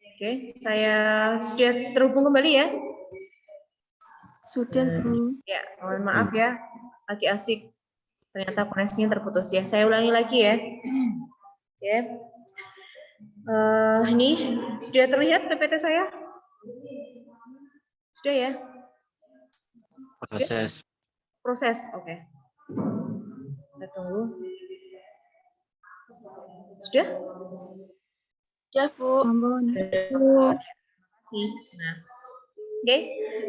Oke, saya sudah terhubung kembali ya. Sudah, Bu. Ya, mohon maaf ya. Lagi asik. Ternyata koneksinya terputus ya. Saya ulangi lagi ya. Oke. Ini sudah terlihat PPT saya? Sudah ya? Proses. Proses, oke. Kita tunggu. Sudah? Ya, Bu. Terima kasih. Nah, oke,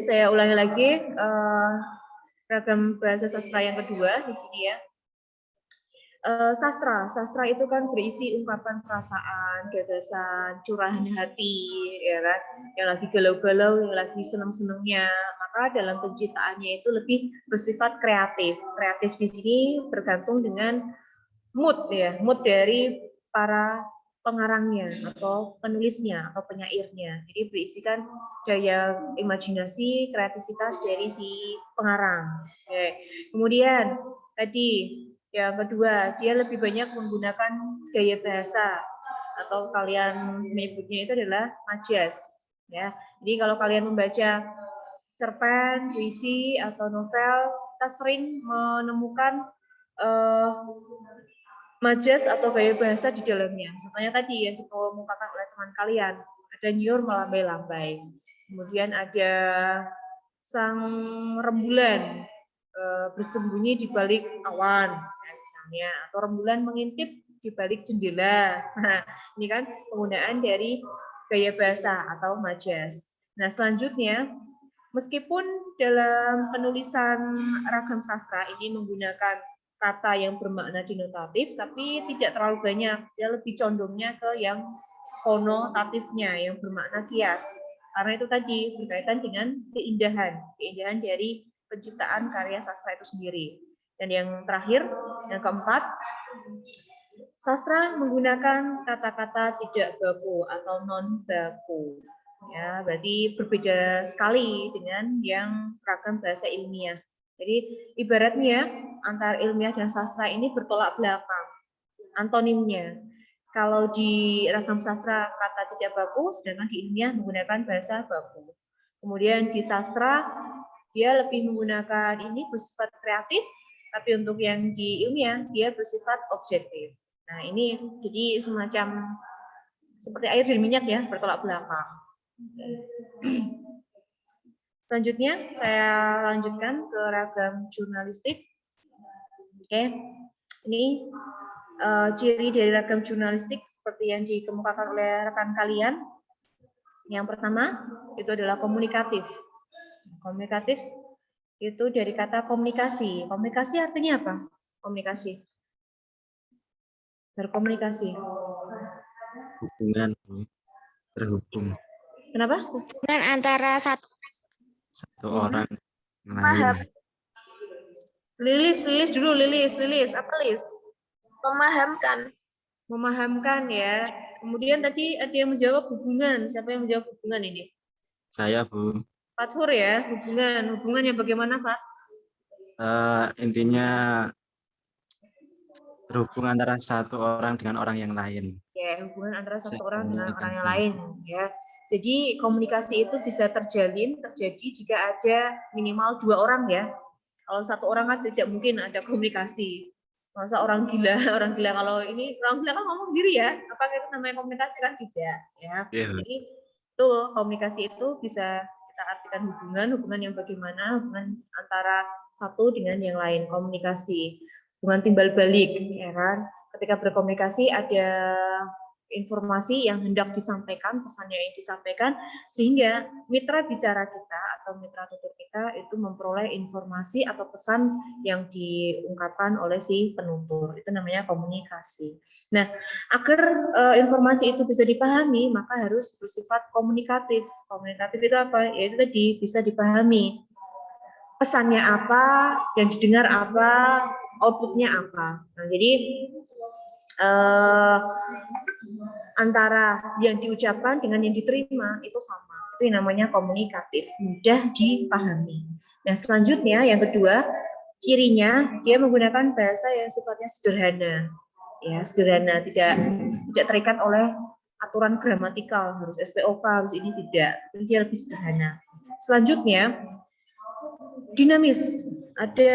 saya ulangi lagi ragam bahasa sastra yang kedua di sini ya. Sastra itu kan berisi ungkapan perasaan, gagasan, curahan hati, ya kan? Yang lagi galau-galau, yang lagi seneng-senengnya. Maka dalam penciptaannya itu lebih bersifat kreatif. Kreatif di sini bergantung dengan mood ya, mood dari para pengarangnya atau penulisnya atau penyairnya. Jadi berisikan daya imajinasi, kreativitas dari si pengarang. Oke. Kemudian tadi yang kedua, dia lebih banyak menggunakan gaya bahasa atau kalian menyebutnya itu adalah majas. Ya, jadi kalau kalian membaca cerpen, puisi atau novel, kita sering menemukan majas atau gaya bahasa di dalamnya. Contohnya tadi yang dikemukakan oleh teman kalian, ada nyur melambai-lambai. Kemudian ada sang rembulan bersembunyi di balik awan, misalnya, atau rembulan mengintip di balik jendela. Nah, ini kan penggunaan dari gaya bahasa atau majas. Nah, selanjutnya, meskipun dalam penulisan ragam sastra ini menggunakan kata yang bermakna denotatif, tapi tidak terlalu banyak. Dia lebih condongnya ke yang konotatifnya, yang bermakna kias. Karena itu tadi berkaitan dengan keindahan dari penciptaan karya sastra itu sendiri. Dan yang terakhir, yang keempat, sastra menggunakan kata-kata tidak baku atau non baku. Ya, berarti berbeda sekali dengan yang ragam bahasa ilmiah. Jadi ibaratnya antara ilmiah dan sastra ini bertolak belakang. Antonimnya. Kalau di ragam sastra kata tidak baku, sedangkan di ilmiah menggunakan bahasa baku. Kemudian di sastra dia lebih menggunakan ini bersifat kreatif, tapi untuk yang di ilmiah dia bersifat objektif. Nah ini jadi semacam seperti air dan minyak ya, bertolak belakang. Selanjutnya saya lanjutkan ke ragam jurnalistik. Oke, ini ciri dari ragam jurnalistik seperti yang dikemukakan oleh rekan kalian. Yang pertama itu adalah komunikatif. Komunikatif itu dari kata komunikasi. Komunikasi artinya apa? Komunikasi. Berkomunikasi. Hubungan, terhubung. Kenapa? Hubungan antara satu orang Paham. lain. Lilis dulu, Lilis. Apa Lilis? Memahamkan. Memahamkan ya. Kemudian tadi ada yang menjawab hubungan. Siapa yang menjawab hubungan ini? Saya, Bu. Fathur ya, hubungan. Hubungannya bagaimana, Pak? Intinya Terhubung antara satu orang dengan orang yang lain. Ya, hubungan antara satu Bisa orang dengan orang yang komunikasi. lain, ya. Jadi komunikasi itu bisa terjadi jika ada minimal 2 orang ya. Kalau satu orang kan tidak mungkin ada komunikasi. Masa orang gila, orang gila kalau ini orang gila kan ngomong sendiri ya. Apakah itu namanya komunikasi? Kan tidak, ya. Iya. Jadi itu komunikasi itu bisa kita artikan hubungan yang bagaimana hubungan antara satu dengan yang lain, komunikasi, hubungan timbal balik, ya kan? Ketika berkomunikasi ada informasi yang hendak disampaikan, pesannya yang disampaikan, sehingga mitra bicara kita atau mitra tutur kita itu memperoleh informasi atau pesan yang diungkapkan oleh si penutur. Itu namanya komunikasi. Nah, agar informasi itu bisa dipahami, maka harus bersifat komunikatif. Komunikatif itu apa? Yaitu tadi bisa dipahami pesannya apa, yang didengar apa, outputnya apa. Nah, jadi antara yang diucapkan dengan yang diterima itu sama. Itu yang namanya komunikatif, mudah dipahami. Nah, selanjutnya yang kedua, cirinya dia menggunakan bahasa yang sifatnya sederhana. Ya, sederhana, tidak terikat oleh aturan gramatikal, harus SPOK, harus ini tidak. Dia lebih sederhana. Selanjutnya, dinamis. Ada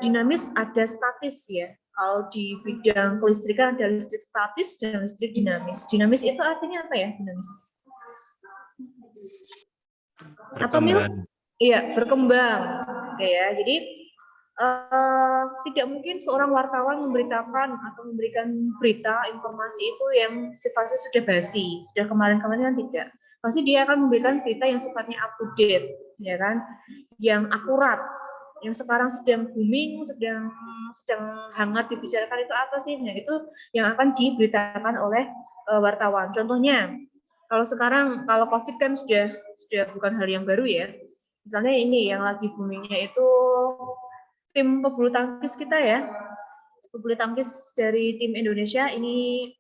dinamis, ada statis ya. Kalau di bidang kelistrikan ada listrik statis dan listrik dinamis. Dinamis itu artinya apa ya? Dinamis. Apa Mil? Iya, berkembang. Oke ya. Jadi tidak mungkin seorang wartawan memberitakan atau memberikan berita informasi itu yang sifatnya sudah basi, sudah kemarin-kemarin kan tidak. Pasti dia akan memberikan berita yang sifatnya up to date, ya kan? Yang akurat. Yang sekarang sedang booming, sedang hangat dibicarakan itu apa sih? Nah, itu yang akan diberitakan oleh wartawan. Contohnya, kalau sekarang kalau COVID kan sudah bukan hal yang baru ya. Misalnya ini yang lagi boomingnya itu tim pebulu tangkis kita ya. Pebulu tangkis dari tim Indonesia ini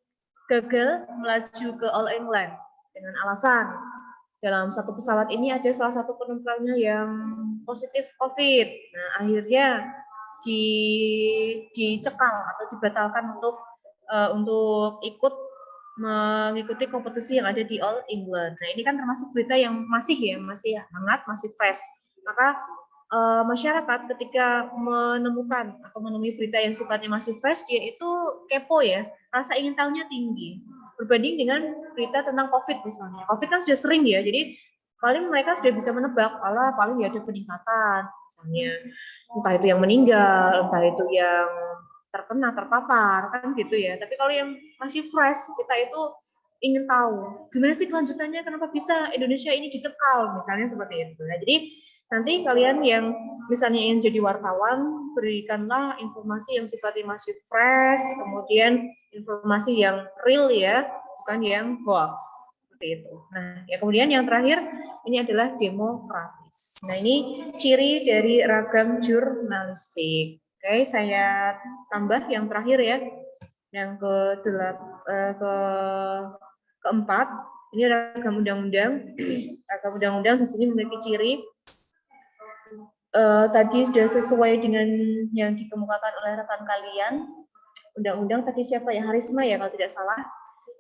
gagal melaju ke All England dengan alasan dalam satu pesawat ini ada salah satu penumpangnya yang positif COVID. Nah, akhirnya dicekal atau dibatalkan untuk ikut mengikuti kompetisi yang ada di All England. Nah, ini kan termasuk berita yang masih hangat, masih fresh. Maka masyarakat ketika menemui berita yang sifatnya masih fresh, dia itu kepo ya, rasa ingin tahunya tinggi. Berbanding dengan berita tentang COVID misalnya. COVID kan sudah sering ya, jadi paling mereka sudah bisa menebak, paling ya ada peningkatan, misalnya entah itu yang meninggal, entah itu yang terpapar, kan gitu ya. Tapi kalau yang masih fresh, kita itu ingin tahu, gimana sih kelanjutannya, kenapa bisa Indonesia ini dicekal, misalnya seperti itu. Nah, jadi nanti kalian yang misalnya ingin jadi wartawan, berikanlah informasi yang sifatnya masih fresh, kemudian informasi yang real ya, bukan yang hoax. Seperti itu. Nah, ya kemudian yang terakhir, ini adalah demokratis. Nah, ini ciri dari ragam jurnalistik. Oke, saya tambah yang terakhir ya, yang keempat, ini ragam undang-undang. Ragam undang-undang di sini memiliki ciri tadi sudah sesuai dengan yang dikemukakan oleh rekan kalian. Undang-undang tadi siapa ya? Harisma ya kalau tidak salah.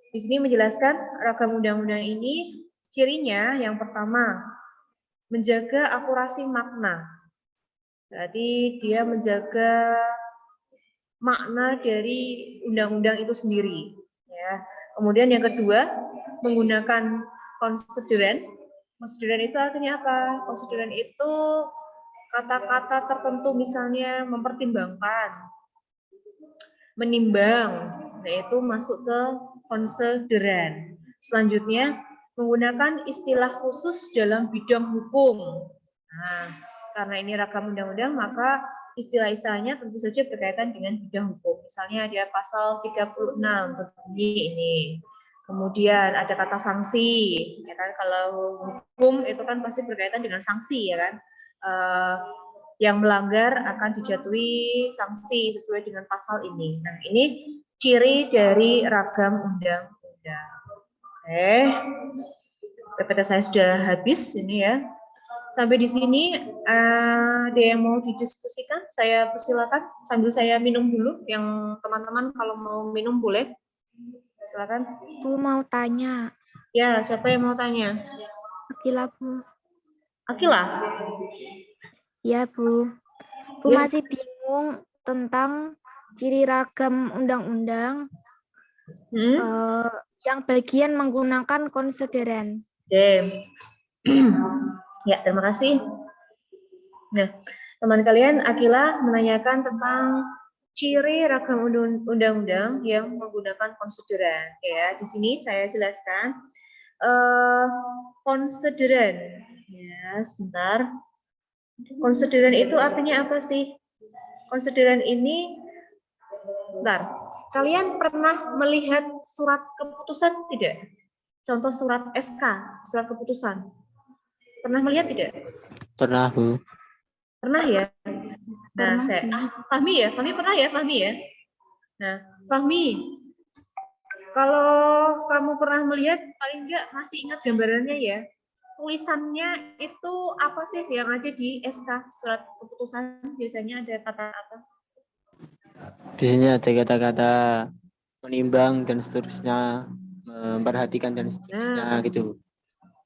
Di sini menjelaskan ragam undang-undang ini cirinya yang pertama menjaga akurasi makna. Berarti dia menjaga makna dari undang-undang itu sendiri. Ya. Kemudian yang kedua menggunakan konsideran. Konsideran itu artinya apa? Konsideran itu kata-kata tertentu misalnya mempertimbangkan, menimbang, nah itu masuk ke konsideran. Selanjutnya menggunakan istilah khusus dalam bidang hukum. Nah, karena ini ragam undang-undang maka istilah-istilahnya tentu saja berkaitan dengan bidang hukum. Misalnya ada pasal 36 berbunyi ini. Kemudian ada kata sanksi, ya kan? Kalau hukum itu kan pasti berkaitan dengan sanksi, ya kan? Yang melanggar akan dijatuhi sanksi sesuai dengan pasal ini. Nah, ini ciri dari ragam undang-undang. Oke, PPT saya sudah habis ini ya. Sampai di sini ada yang mau didiskusikan? Saya persilakan sambil saya minum dulu. Yang teman-teman kalau mau minum boleh. Silakan. Bu mau tanya. Ya, siapa yang mau tanya? Akila, Bu. Akila? Ya, Bu. Bu Yes. masih bingung tentang ciri ragam undang-undang yang bagian menggunakan konsideran. Oke. Ya, terima kasih. Nah, teman kalian, Akila menanyakan tentang ciri ragam undang-undang yang menggunakan konsideran. Ya, di sini saya jelaskan konsideran. Ya, sebentar. Konsideran itu artinya apa sih? Konsideran ini, bentar. Kalian pernah melihat surat keputusan tidak? Contoh surat SK, surat keputusan. Pernah melihat tidak? Pernah, Bu. Pernah ya? Nah, Pernah. Fahmi ya? Fahmi pernah ya? Fahmi ya? Nah, Fahmi, kalau kamu pernah melihat, paling enggak masih ingat gambarannya ya? Tulisannya itu apa sih yang ada di SK, surat keputusan? Biasanya ada kata apa? Biasanya ada kata-kata menimbang dan seterusnya, memperhatikan dan seterusnya gitu.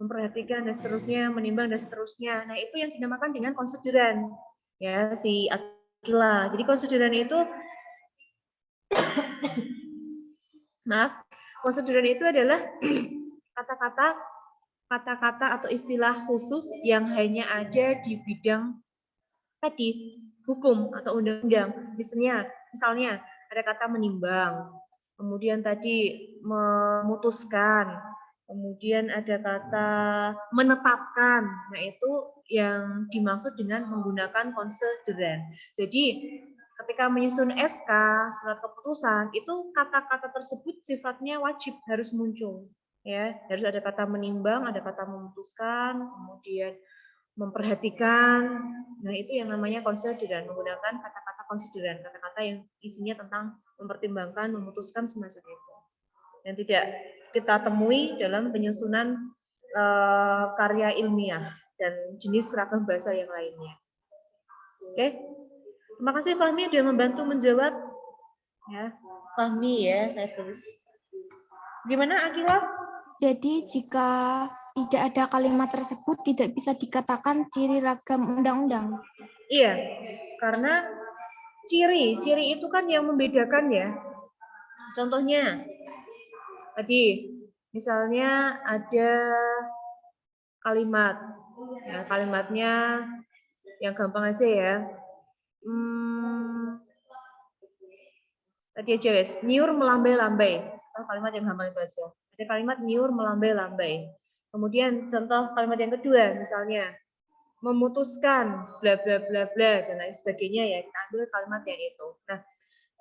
Memperhatikan dan seterusnya, menimbang dan seterusnya. Nah, itu yang dinamakan dengan konsideran. Ya, si Akila. Jadi konsideran itu konsideran itu adalah kata-kata atau istilah khusus yang hanya ada di bidang tadi, hukum atau undang-undang. Misalnya ada kata menimbang, kemudian tadi memutuskan, kemudian ada kata menetapkan. Nah, itu yang dimaksud dengan menggunakan konsideran. Jadi, ketika menyusun SK, surat keputusan, itu kata-kata tersebut sifatnya wajib harus muncul. Ya, harus ada kata menimbang, ada kata memutuskan, kemudian memperhatikan. Nah, itu yang namanya konsideran, menggunakan kata-kata konsideran, kata-kata yang isinya tentang mempertimbangkan, memutuskan semacam itu. Yang tidak kita temui dalam penyusunan karya ilmiah dan jenis ragam bahasa yang lainnya. Oke. Terima kasih Fahmi sudah membantu menjawab. Ya, Fahmi ya, saya tulis. Gimana Akila? Jadi jika tidak ada kalimat tersebut tidak bisa dikatakan ciri ragam undang-undang. Iya, karena ciri itu kan yang membedakan ya. Contohnya, tadi misalnya ada kalimat, ya, kalimatnya yang gampang aja ya. Tadi aja guys, nyur melambai-lambai. Kalimat yang gampang itu aja. Ada kalimat nyur melambai-lambai. Kemudian contoh kalimat yang kedua, misalnya memutuskan bla bla bla bla dan lain sebagainya ya. Kita ambil kalimat yang itu. Nah,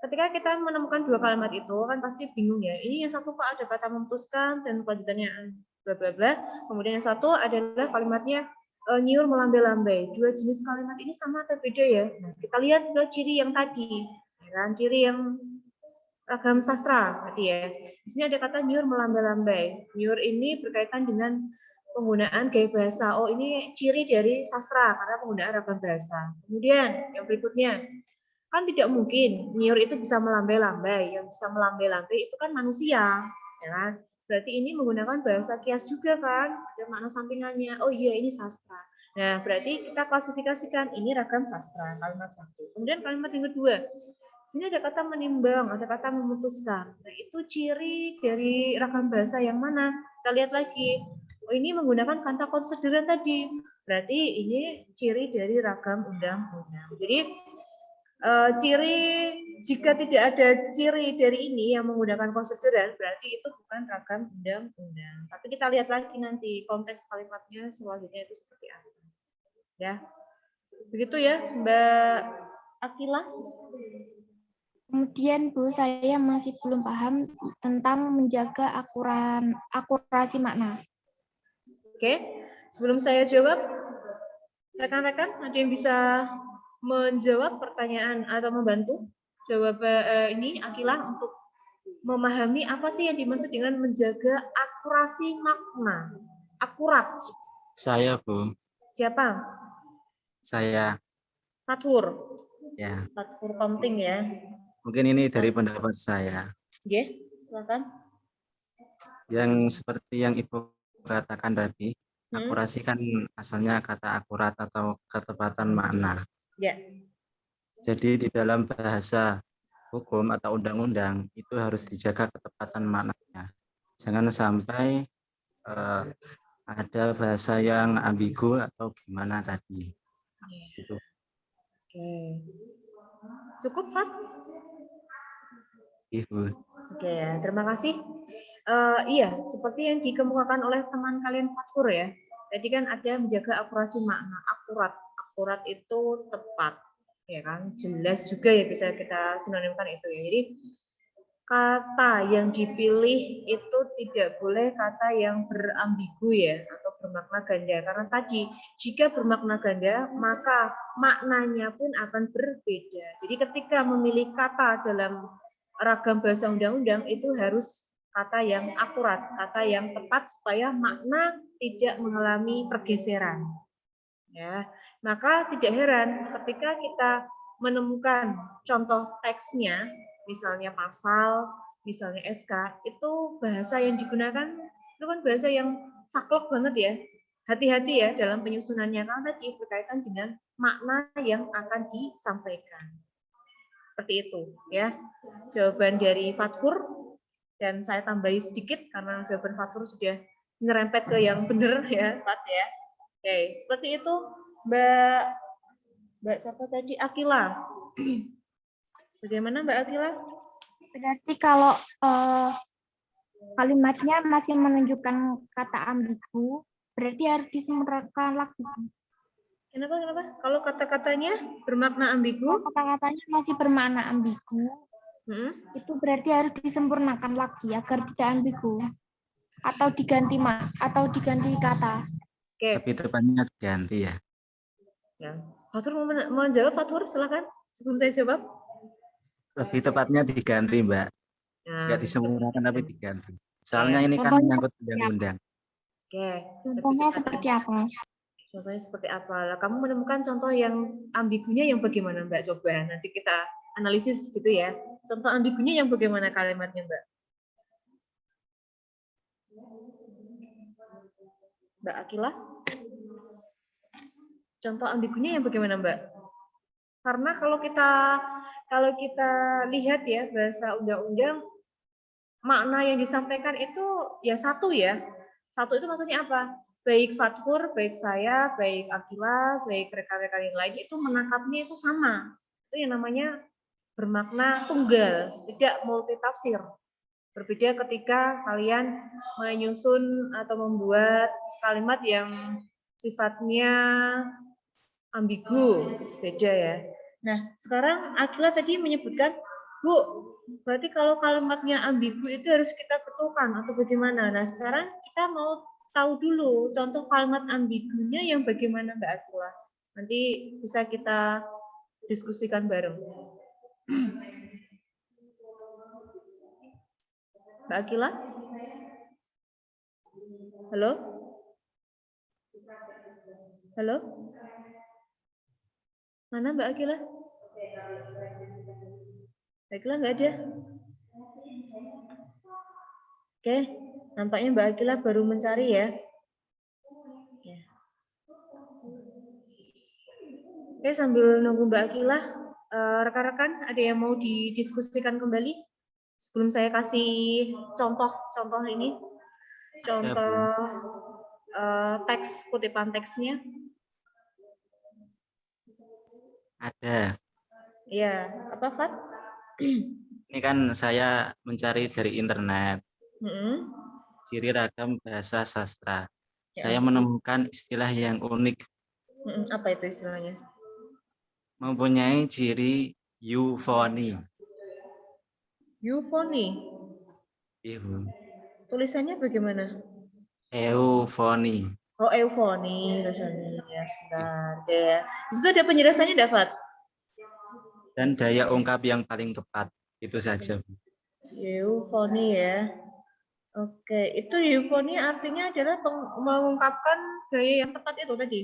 ketika kita menemukan dua kalimat itu kan pasti bingung ya. Ini yang satu kok ada kata memutuskan dan kelanjutannya bla bla bla. Kemudian yang satu adalah kalimatnya nyur melambai-lambai. Dua jenis kalimat ini sama atau beda ya? Nah, kita lihat ke ciri yang tadi. Kan ciri yang ragam sastra tadi ya. Di sini ada kata nyur melambai-lambai. Nyur ini berkaitan dengan penggunaan gaya bahasa. Oh, ini ciri dari sastra karena penggunaan ragam bahasa. Kemudian yang berikutnya, kan tidak mungkin nyur itu bisa melambai-lambai. Yang bisa melambai-lambai itu kan manusia, ya kan? Berarti ini menggunakan bahasa kias juga kan? Ada makna sampingannya. Oh iya, ini sastra. Nah, berarti kita klasifikasikan ini ragam sastra, kalimat satu. Kemudian kalimat yang kedua, sini ada kata menimbang, ada kata memutuskan. Nah, itu ciri dari ragam bahasa yang mana? Kita lihat lagi. Oh, ini menggunakan kata konsideran tadi. Berarti ini ciri dari ragam undang-undang. Jadi ciri jika tidak ada ciri dari ini yang menggunakan konsideran, berarti itu bukan ragam undang-undang. Tapi kita lihat lagi nanti konteks kalimatnya selanjutnya itu seperti apa. Ya, begitu ya, Mbak Akila. Kemudian Bu, saya masih belum paham tentang menjaga akurasi makna. Oke, sebelum saya jawab, rekan-rekan ada yang bisa menjawab pertanyaan atau membantu jawab ini Akila untuk memahami apa sih yang dimaksud dengan menjaga akurasi makna? Akurat. Saya, Bu. Siapa? Saya Fathur. ya. Fathur penting ya. Mungkin ini dari pendapat saya. Yes, silakan. Yang seperti yang Ibu katakan tadi, akurasi kan asalnya kata akurat atau ketepatan makna. Ya. Jadi di dalam bahasa hukum atau undang-undang itu harus dijaga ketepatan maknanya. Jangan sampai ada bahasa yang ambigu atau gimana tadi. Gitu. Oke. Cukup, Pak? Ibu. Oke, ya. Terima kasih. Iya, seperti yang dikemukakan oleh teman kalian Fathur ya. Jadi kan ada menjaga akurasi makna, akurat. Akurat itu tepat, ya kan? Jelas juga ya bisa kita sinonimkan itu ya. Jadi kata yang dipilih itu tidak boleh kata yang berambigu ya atau bermakna ganda. Karena tadi jika bermakna ganda maka maknanya pun akan berbeda. Jadi ketika memilih kata dalam ragam bahasa undang-undang itu harus kata yang akurat, kata yang tepat supaya makna tidak mengalami pergeseran. Ya, maka tidak heran ketika kita menemukan contoh teksnya, misalnya pasal, misalnya SK, itu bahasa yang digunakan itu kan bahasa yang saklek banget ya. Hati-hati ya dalam penyusunannya karena tadi berkaitan dengan makna yang akan disampaikan. Seperti itu ya. Jawaban dari Fathur dan saya tambahi sedikit karena jawaban Fathur sudah nyerempet ke yang benar ya, Fat ya. Oke, seperti itu Mbak siapa tadi? Akila. Bagaimana Mbak Akila? Berarti kalau kalimatnya masih menunjukkan kata ambigu, berarti harus disempurnakan lagi. Kenapa? Kalau kata-katanya bermakna ambigu? Kalau kata-katanya masih bermakna ambigu, itu berarti harus disempurnakan lagi agar tidak ambigu. Atau diganti kata. Oke. Tapi tepatnya diganti ya. Ya. Fathur mau jawab, Fathur, silakan. Sebelum saya jawab. Lebih tepatnya diganti, Mbak. Nah, Nggak disempurnakan tapi diganti. Soalnya ini kan menyangkut undang-undang. Oke. Contohnya seperti apa? Contohnya seperti apa? Lah, kamu menemukan contoh yang ambigunya yang bagaimana, Mbak? Coba nanti kita analisis gitu ya. Contoh ambigunya yang bagaimana kalimatnya, Mbak? Mbak Akila? Contoh ambigunya yang bagaimana, Mbak? Karena kalau kita lihat ya bahasa undang-undang, makna yang disampaikan itu ya satu ya. Satu itu maksudnya apa? Baik Fathur, baik saya, baik Akila, baik rekan-rekan yang lain itu menangkapnya itu sama. Itu yang namanya bermakna tunggal, tidak multitafsir. Berbeda ketika kalian menyusun atau membuat kalimat yang sifatnya ambigu, beda ya. Nah, sekarang Akila tadi menyebutkan, Bu, berarti kalau kalimatnya ambigu itu harus kita betulkan atau bagaimana? Nah, sekarang kita mau tahu dulu contoh kalimat ambigunya yang bagaimana Mbak Akila. Nanti bisa kita diskusikan bareng. Mbak Akila? Halo? Halo? Mana Mbak Akila? Mbak Akila nggak ada? Oke, nampaknya Mbak Akila baru mencari ya. Oke, sambil nunggu Mbak Akila, rekan-rekan ada yang mau didiskusikan kembali sebelum saya kasih contoh ini, contoh teks kutipan teksnya. Ada. Iya, apa Fat? Ini kan saya mencari dari internet. Ciri ragam bahasa sastra. Ya. Saya menemukan istilah yang unik. Apa itu istilahnya? Mempunyai ciri eufoni. Eufoni? Ibu. Tulisannya bagaimana? Eufoni. Oh, eufoni tulisannya. Ya, sebentar. Ya. Di situ ada penjelasannya, Dapat? Dan daya ungkap yang paling tepat. Itu saja. Eufoni ya. Oke, itu eufoni artinya adalah mengungkapkan gaya yang tepat itu tadi.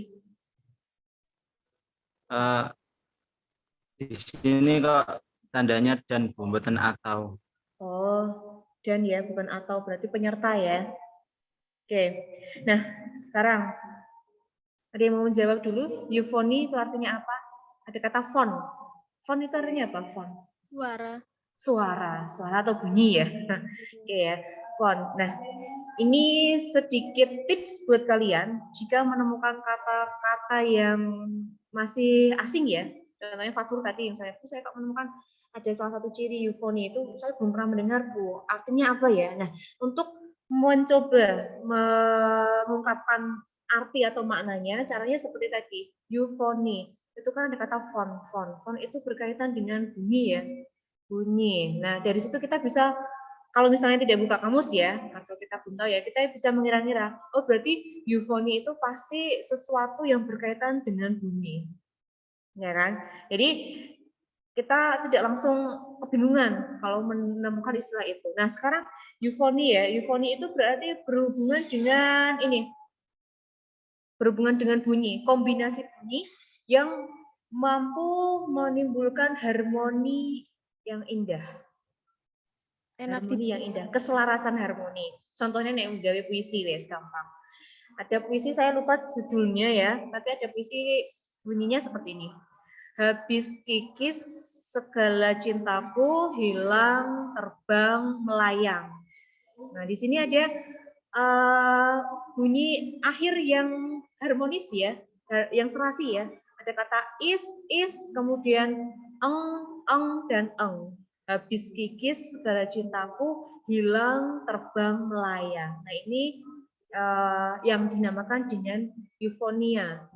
Di sini kok tandanya dan bukan atau. Oh, dan ya, bukan atau, berarti penyerta ya. Oke, nah sekarang ada yang mau menjawab dulu? Eufoni itu artinya apa? Ada kata font. Font itu artinya apa? Font. Suara atau bunyi ya. Oke ya, font. Nah, ini sedikit tips buat kalian jika menemukan kata-kata yang masih asing ya. Contohnya Fatur tadi yang saya kok menemukan ada salah satu ciri eufoni itu saya belum pernah mendengar Bu. Artinya apa ya? Nah, untuk mencoba mengungkapkan arti atau maknanya, caranya seperti tadi. Eufoni itu kan ada kata font. Font itu berkaitan dengan bunyi ya. Bunyi. Nah, dari situ kita bisa, kalau misalnya tidak buka kamus ya, atau kita belum tahu ya, kita bisa mengira-ngira, oh berarti eufoni itu pasti sesuatu yang berkaitan dengan bunyi. Ya kan? Jadi kita tidak langsung kebingungan kalau menemukan istilah itu. Nah, sekarang eufoni ya, eufoni itu berarti berhubungan dengan ini, berhubungan dengan bunyi, kombinasi bunyi yang mampu menimbulkan harmoni yang indah. Harmoni yang indah, keselarasan harmoni. Contohnya nih menggawe puisi wes gampang. Ada puisi saya lupa judulnya ya, tapi ada puisi bunyinya seperti ini. Habis kikis segala cintaku hilang terbang melayang. Nah, di sini ada bunyi akhir yang harmonis ya, yang serasi ya. Ada kata is, kemudian eng dan eng. Habis kikis segala cintaku hilang terbang melayang. Nah, ini yang dinamakan dengan eufonia,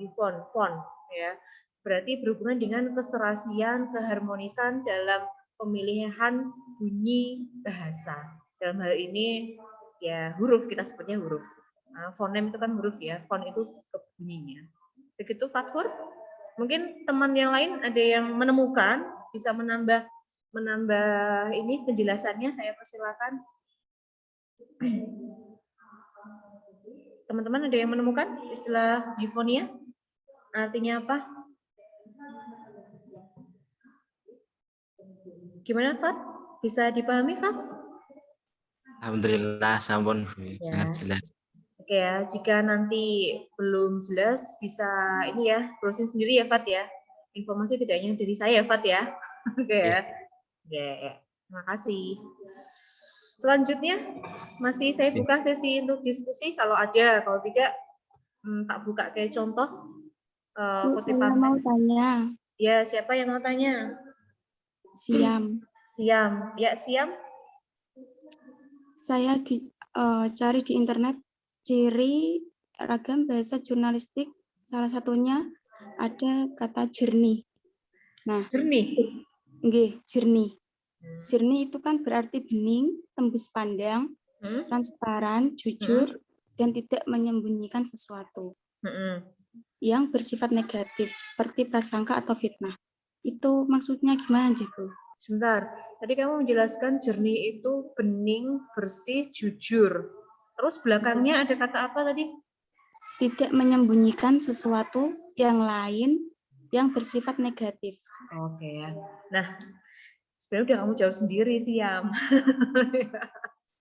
font ya. Berarti berhubungan dengan keserasian, keharmonisan dalam pemilihan bunyi bahasa. Dalam hal ini ya huruf, kita sebutnya huruf. Nah, fonem itu kan huruf ya, font itu bunyinya. Begitu Fathur. Mungkin teman yang lain ada yang menemukan, bisa menambah ini penjelasannya, saya persilakan. Teman-teman ada yang menemukan istilah eufonia? Artinya apa? Gimana, Fat? Bisa dipahami, Fat? Alhamdulillah, sampun sangat jelas. Oke ya, jika nanti belum jelas bisa ini ya, browsing sendiri ya, Fat ya. Informasi tidak hanya dari saya, Fat ya. Oke ya. Oke, terima kasih. Selanjutnya masih saya buka sesi untuk diskusi kalau ada, kalau tidak tak buka kayak contoh kutipan. Saya mau tanya. Ya, siapa yang mau tanya? Siam. Ya, Siam. Saya cari di internet ciri ragam bahasa jurnalistik, salah satunya ada kata jernih. Nah, jernih. Jernih. Jernih itu kan berarti bening, tembus pandang, transparan, jujur, dan tidak menyembunyikan sesuatu yang bersifat negatif seperti prasangka atau fitnah. Itu maksudnya gimana, Bu? Sebentar, tadi kamu menjelaskan jernih itu bening, bersih, jujur. Terus belakangnya ada kata apa tadi? Tidak menyembunyikan sesuatu yang lain yang bersifat negatif. Oke ya. Nah, sebenarnya udah kamu jawab sendiri sih, Yam.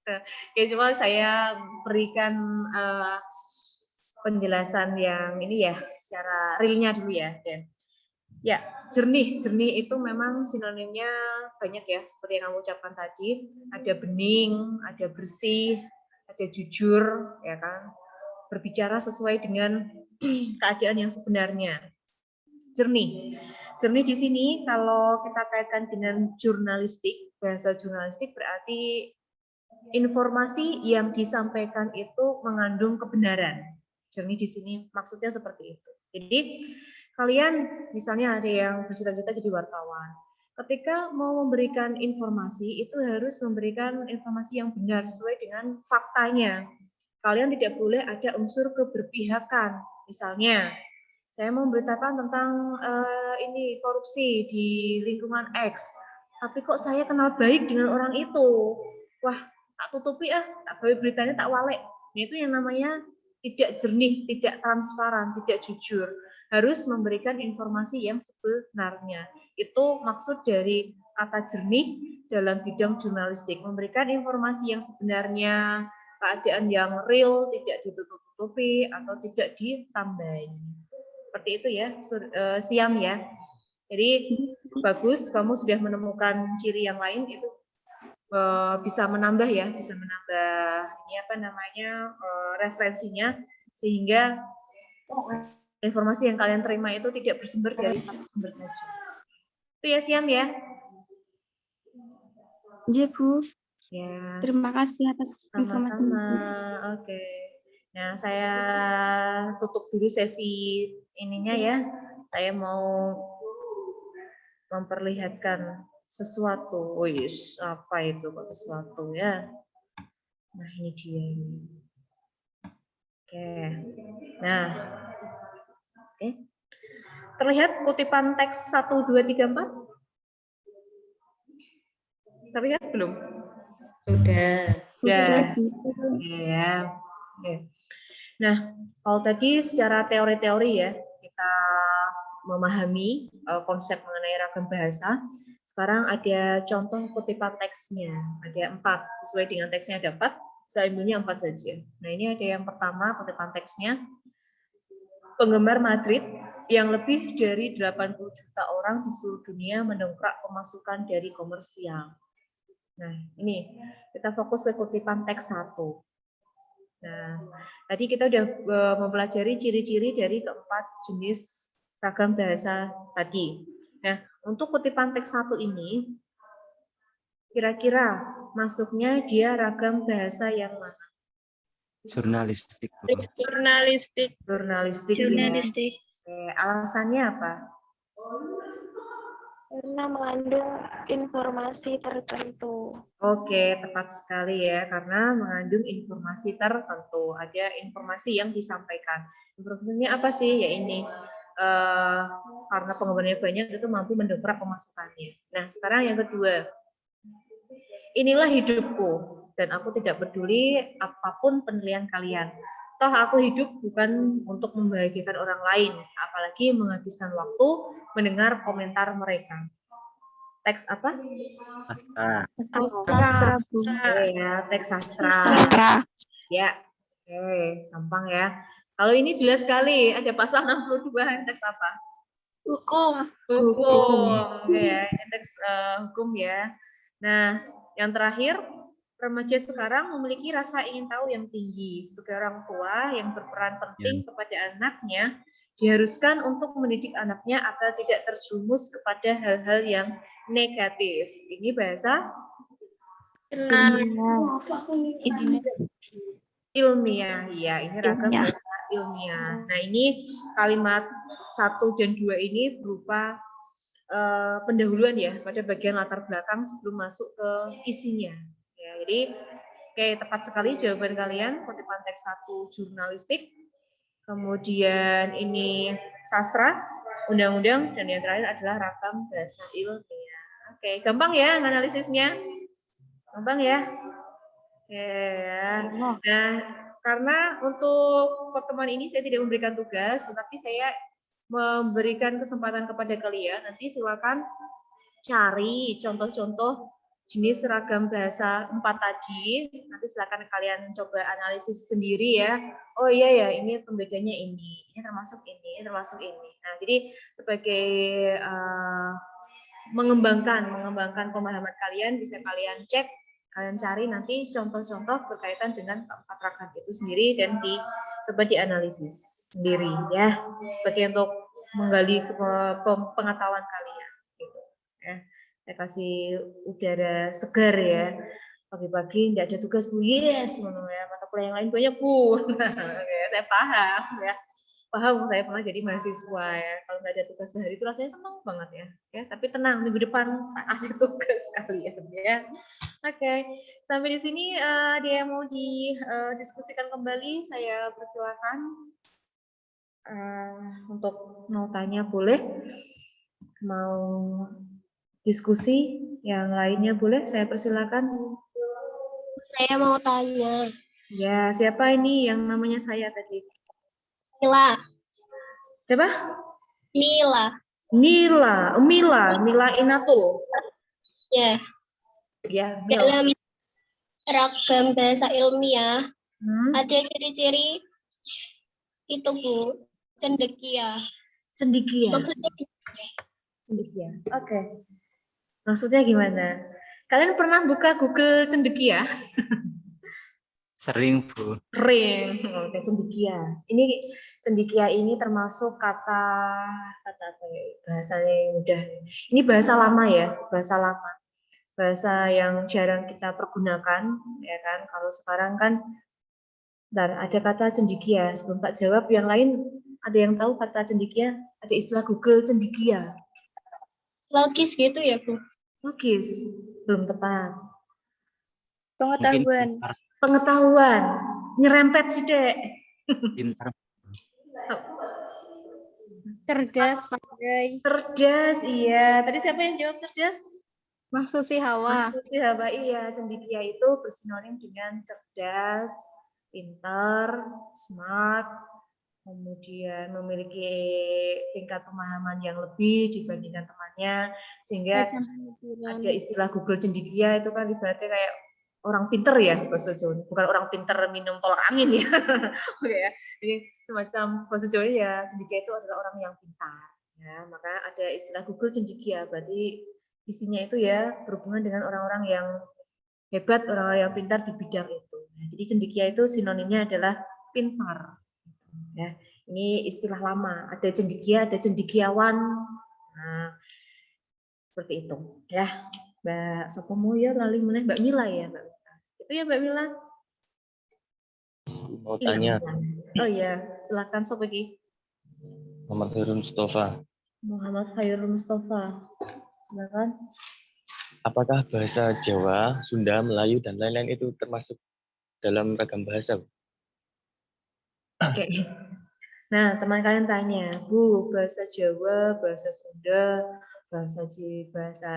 Oke, cuma saya berikan penjelasan yang ini ya, secara realnya dulu ya. Ya, jernih itu memang sinonimnya banyak ya, seperti yang kamu ucapkan tadi. Ada bening, ada bersih, ada jujur, ya kan. Berbicara sesuai dengan keadaan yang sebenarnya. Jernih di sini kalau kita kaitkan dengan jurnalistik, bahasa jurnalistik berarti informasi yang disampaikan itu mengandung kebenaran. Jernih di sini maksudnya seperti itu. Jadi kalian misalnya ada yang bercita-cita jadi wartawan. Ketika mau memberikan informasi, itu harus memberikan informasi yang benar sesuai dengan faktanya. Kalian tidak boleh ada unsur keberpihakan. Misalnya, saya mau memberitakan tentang ini korupsi di lingkungan X. Tapi kok saya kenal baik dengan orang itu. Wah, tak tutupi tak bawa beritanya tak walek. Nah, itu yang namanya tidak jernih, tidak transparan, tidak jujur. harus memberikan informasi yang sebenarnya. Itu maksud dari kata jernih dalam bidang jurnalistik, memberikan informasi yang sebenarnya, keadaan yang real, tidak ditutup-tutupi atau tidak ditambahi. Seperti itu ya, Siam ya. Jadi bagus, kamu sudah menemukan ciri yang lain, itu bisa menambah ya, bisa menambah ini apa namanya referensinya, sehingga informasi yang kalian terima itu tidak bersumber dari satu sumber saja. Itu ya Siam ya. Iya Bu. Ya. Terima kasih atas informasinya. Sama-sama. Oke. Nah, saya tutup dulu sesi ininya ya. Saya mau memperlihatkan sesuatu. Wis, apa itu kok sesuatu ya? Nah, ini dia ini. Oke. Nah. Oke. Terlihat kutipan teks 1 2 3 4? Terlihat belum? Sudah. Ya. Oke. Nah, kalau tadi secara teori-teori ya, kita memahami konsep mengenai ragam bahasa. Sekarang ada contoh kutipan teksnya. Ada 4, sesuai dengan teksnya ada 4, saya ambilnya 4 saja. Nah, ini ada yang pertama kutipan teksnya. Penggemar Madrid yang lebih dari 80 juta orang di seluruh dunia mendongkrak pemasukan dari komersial. Nah, ini kita fokus ke kutipan teks 1. Nah, tadi kita sudah mempelajari ciri-ciri dari keempat jenis ragam bahasa tadi. Nah, untuk kutipan teks 1 ini, kira-kira masuknya dia ragam bahasa yang mana? Jurnalistik. Jurnalistik. Jurnalistik. Alasannya apa? Karena mengandung informasi tertentu. Oke, tepat sekali ya, karena mengandung informasi tertentu. Ada informasi yang disampaikan. Informasinya apa sih? Ya ini, karena penggemarnya banyak itu mampu mendongkrak pemasukannya. Nah, sekarang yang kedua, inilah hidupku dan aku tidak peduli apapun penilaian kalian. Toh aku hidup bukan untuk membahagiakan orang lain, apalagi menghabiskan waktu mendengar komentar mereka. Teks apa? Sastra. Sastra Bu. Ya, teks sastra. Ya, oke, gampang ya. Kalau ini jelas sekali, ada pasal 62, teks apa? Hukum. Ya, ini teks hukum ya. Nah, yang terakhir, remaja sekarang memiliki rasa ingin tahu yang tinggi. Sebagai orang tua yang berperan penting kepada anaknya, diharuskan untuk mendidik anaknya agar tidak terjerumus kepada hal-hal yang negatif. Ini bahasa ilmiah. Ya, ini ragam bahasa ilmiah. Nah, ini kalimat 1 dan 2 ini berupa pendahuluan ya pada bagian latar belakang sebelum masuk ke isinya. Ya, jadi tepat sekali jawaban kalian. Kutipan teks 1 jurnalistik, kemudian ini sastra, undang-undang, dan yang terakhir adalah ragam bahasa ilmiah. Oke, gampang ya analisisnya? Gampang ya? Ya. Nah, karena untuk pertemuan ini saya tidak memberikan tugas, tetapi saya memberikan kesempatan kepada kalian. Nanti silakan cari contoh-contoh jenis seragam bahasa 4 tadi. Nanti silakan kalian coba analisis sendiri ya. Oh iya ya, ini pembedanya ini termasuk ini, termasuk ini. Nah, jadi sebagai mengembangkan pemahaman kalian, bisa kalian cek, kalian cari nanti contoh-contoh berkaitan dengan keempat ragam itu sendiri dan coba dianalisis sendiri ya, sebagai untuk menggali pengetahuan kalian. Gitu, ya. Saya kasih udara segar ya. Pagi-pagi tidak ada tugas Bu, yes, ya. Mata kuliah yang lain banyak Bu. Saya paham ya. Paham, saya pernah jadi mahasiswa ya. Kalau nggak ada tugas sehari itu rasanya senang banget ya. Ya, tapi tenang, minggu depan tak kasih tugas kalian ya. Oke, sampai di sini ada yang mau didiskusikan kembali, saya persilakan untuk mau tanya boleh, mau diskusi yang lainnya boleh, saya persilakan. Saya mau tanya. Ya, siapa ini yang namanya saya tadi? Sila. Siapa? Mila Inatul. Ya, Ya, Mila. dalam ragam bahasa ilmiah ada ciri-ciri itu Bu, cendekia. Cendekia. Maksudnya Cendekia. Oke. Maksudnya gimana? Kalian pernah buka Google cendekia? Sering, Bu. Sering. Oke, cendekia. Ini cendekia ini termasuk kata apa ya? Bahasanya yang udah. Ini bahasa lama ya, bahasa lama. Bahasa yang jarang kita pergunakan, ya kan? Kalau sekarang kan dan ada kata cendekia. Sebelum tak jawab, yang lain ada yang tahu kata cendekia? Ada istilah Google cendekia. logis gitu ya Bu? Logis, belum tepat. Pengetahuan. Pengetahuan, nyerempet sih dek. Pintar. Cerdas, pandai. Cerdas, iya. Tadi siapa yang jawab cerdas? Mahsusi Hawa. Mahsusi Hawa, iya. Cendekia itu bersinonim dengan cerdas, pintar, smart, kemudian memiliki tingkat pemahaman yang lebih dibandingkan temannya, sehingga ada istilah Google cendekia itu kan ibaratnya kayak orang pinter ya bahasa Jawa, bukan orang pinter minum tolak angin ya. Oke ya. Jadi semacam bahasa Jawa ya, cendekia itu adalah orang yang pintar. Ya, maka ada istilah Google cendekia, berarti isinya itu ya berhubungan dengan orang-orang yang hebat, orang-orang yang pintar di bidang itu. Nah, jadi cendekia itu sinonimnya adalah pintar. Ya, ini istilah lama. Ada cendekia, ada cendekiawan. Nah, seperti itu. Ya, Mbak Sopomo ya, lali meneh Mbak Mila ya, Mbak. Itu ya Mbak Mila. Mau tanya. Oh iya, silakan Sob iki. Muhammad Khairul Mustafa. Muhammad Khairul Mustafa. Silakan. Apakah bahasa Jawa, Sunda, Melayu dan lain-lain itu termasuk dalam ragam bahasa? Oke. Nah, teman kalian tanya, Bu, bahasa Jawa, bahasa Sunda, bahasa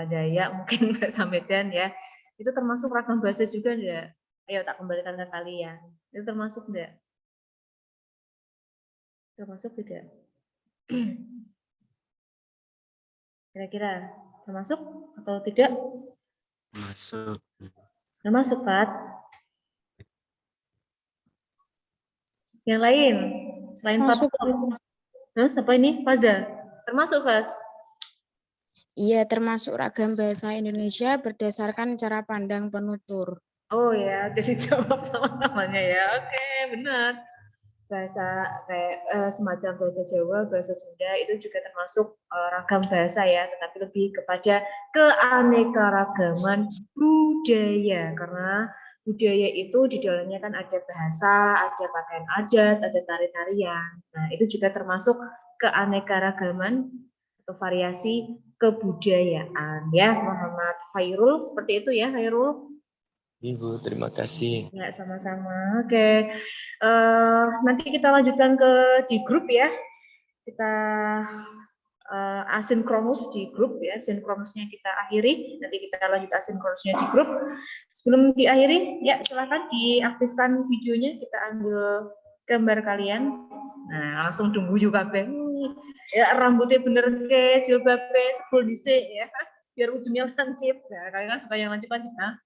Dayak, mungkin bahasa Medan ya, itu termasuk ragam bahasa juga enggak? Ayo tak kembalikan ke kalian. Itu termasuk enggak? Termasuk tidak? Kira-kira termasuk atau tidak? Masuk. Termasuk, Pat. Yang lain selain Pat. Siapa ini? Faza. Termasuk, Faz? Iya, termasuk ragam bahasa Indonesia berdasarkan cara pandang penutur. Oh ya, udah dijawab sama namanya ya. Oke, benar. Bahasa kayak semacam bahasa Jawa, bahasa Sunda itu juga termasuk ragam bahasa ya, tetapi lebih kepada keanekaragaman budaya. Karena budaya itu di dalamnya kan ada bahasa, ada pakaian adat, ada tari-tarian. Nah, itu juga termasuk keanekaragaman atau variasi kebudayaan ya. Muhammad Khairul, seperti itu ya, Khairul. Ibu, terima kasih. Ya, sama-sama. Oke. Nanti kita lanjutkan di grup ya. Kita asinkronus di grup ya. Sinkronusnya kita akhiri. Nanti kita lanjut asinkronusnya di grup. Sebelum diakhiri, ya silakan diaktifkan videonya. Kita ambil gambar kalian. Nah, langsung tunggu juga, Ben. Ya, rambutnya bener ke, jilbabnya sepul dhisik ya. Biar ujungnya lancip. Nah, kalian kan suka yang lancip-lancip, nah.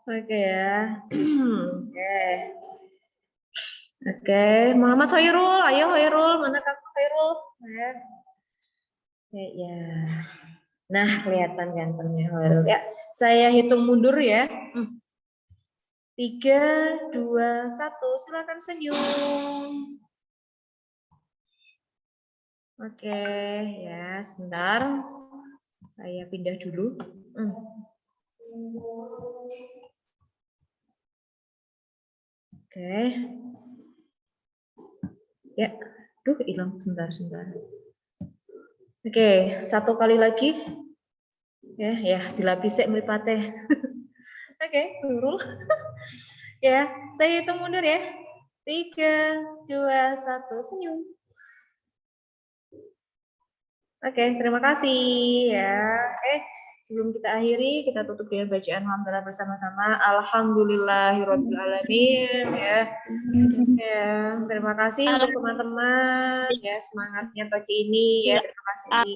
Oke ya. Oke, Muhammad Khairul, ayo Khairul, mana kamu Khairul? Ya. Nah, kelihatan gantengnya Khairul ya. Saya hitung mundur ya. 3, 2, 1, silakan senyum. Oke, ya sebentar. Saya pindah dulu. Oke. Ya, hilang sebentar. Oke, satu kali lagi. Ya, dilapis mripate. Oke, Nurul. Ya, saya hitung mundur ya. 3, 2, 1, senyum. Oke, terima kasih ya. sebelum kita akhiri, kita tutup dengan bacaan hamdalah bersama-sama. Alhamdulillahirabbil alamin ya. Ya, terima kasih untuk teman-teman ya semangatnya pagi ini ya. Terima kasih.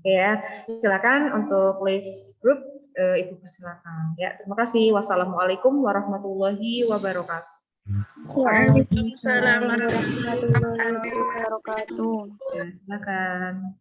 Ya, silakan untuk live group Ibu persilakan ya. Terima kasih. Wassalamualaikum warahmatullahi wabarakatuh. Waalaikumsalam warahmatullahi wabarakatuh. Ya, silakan.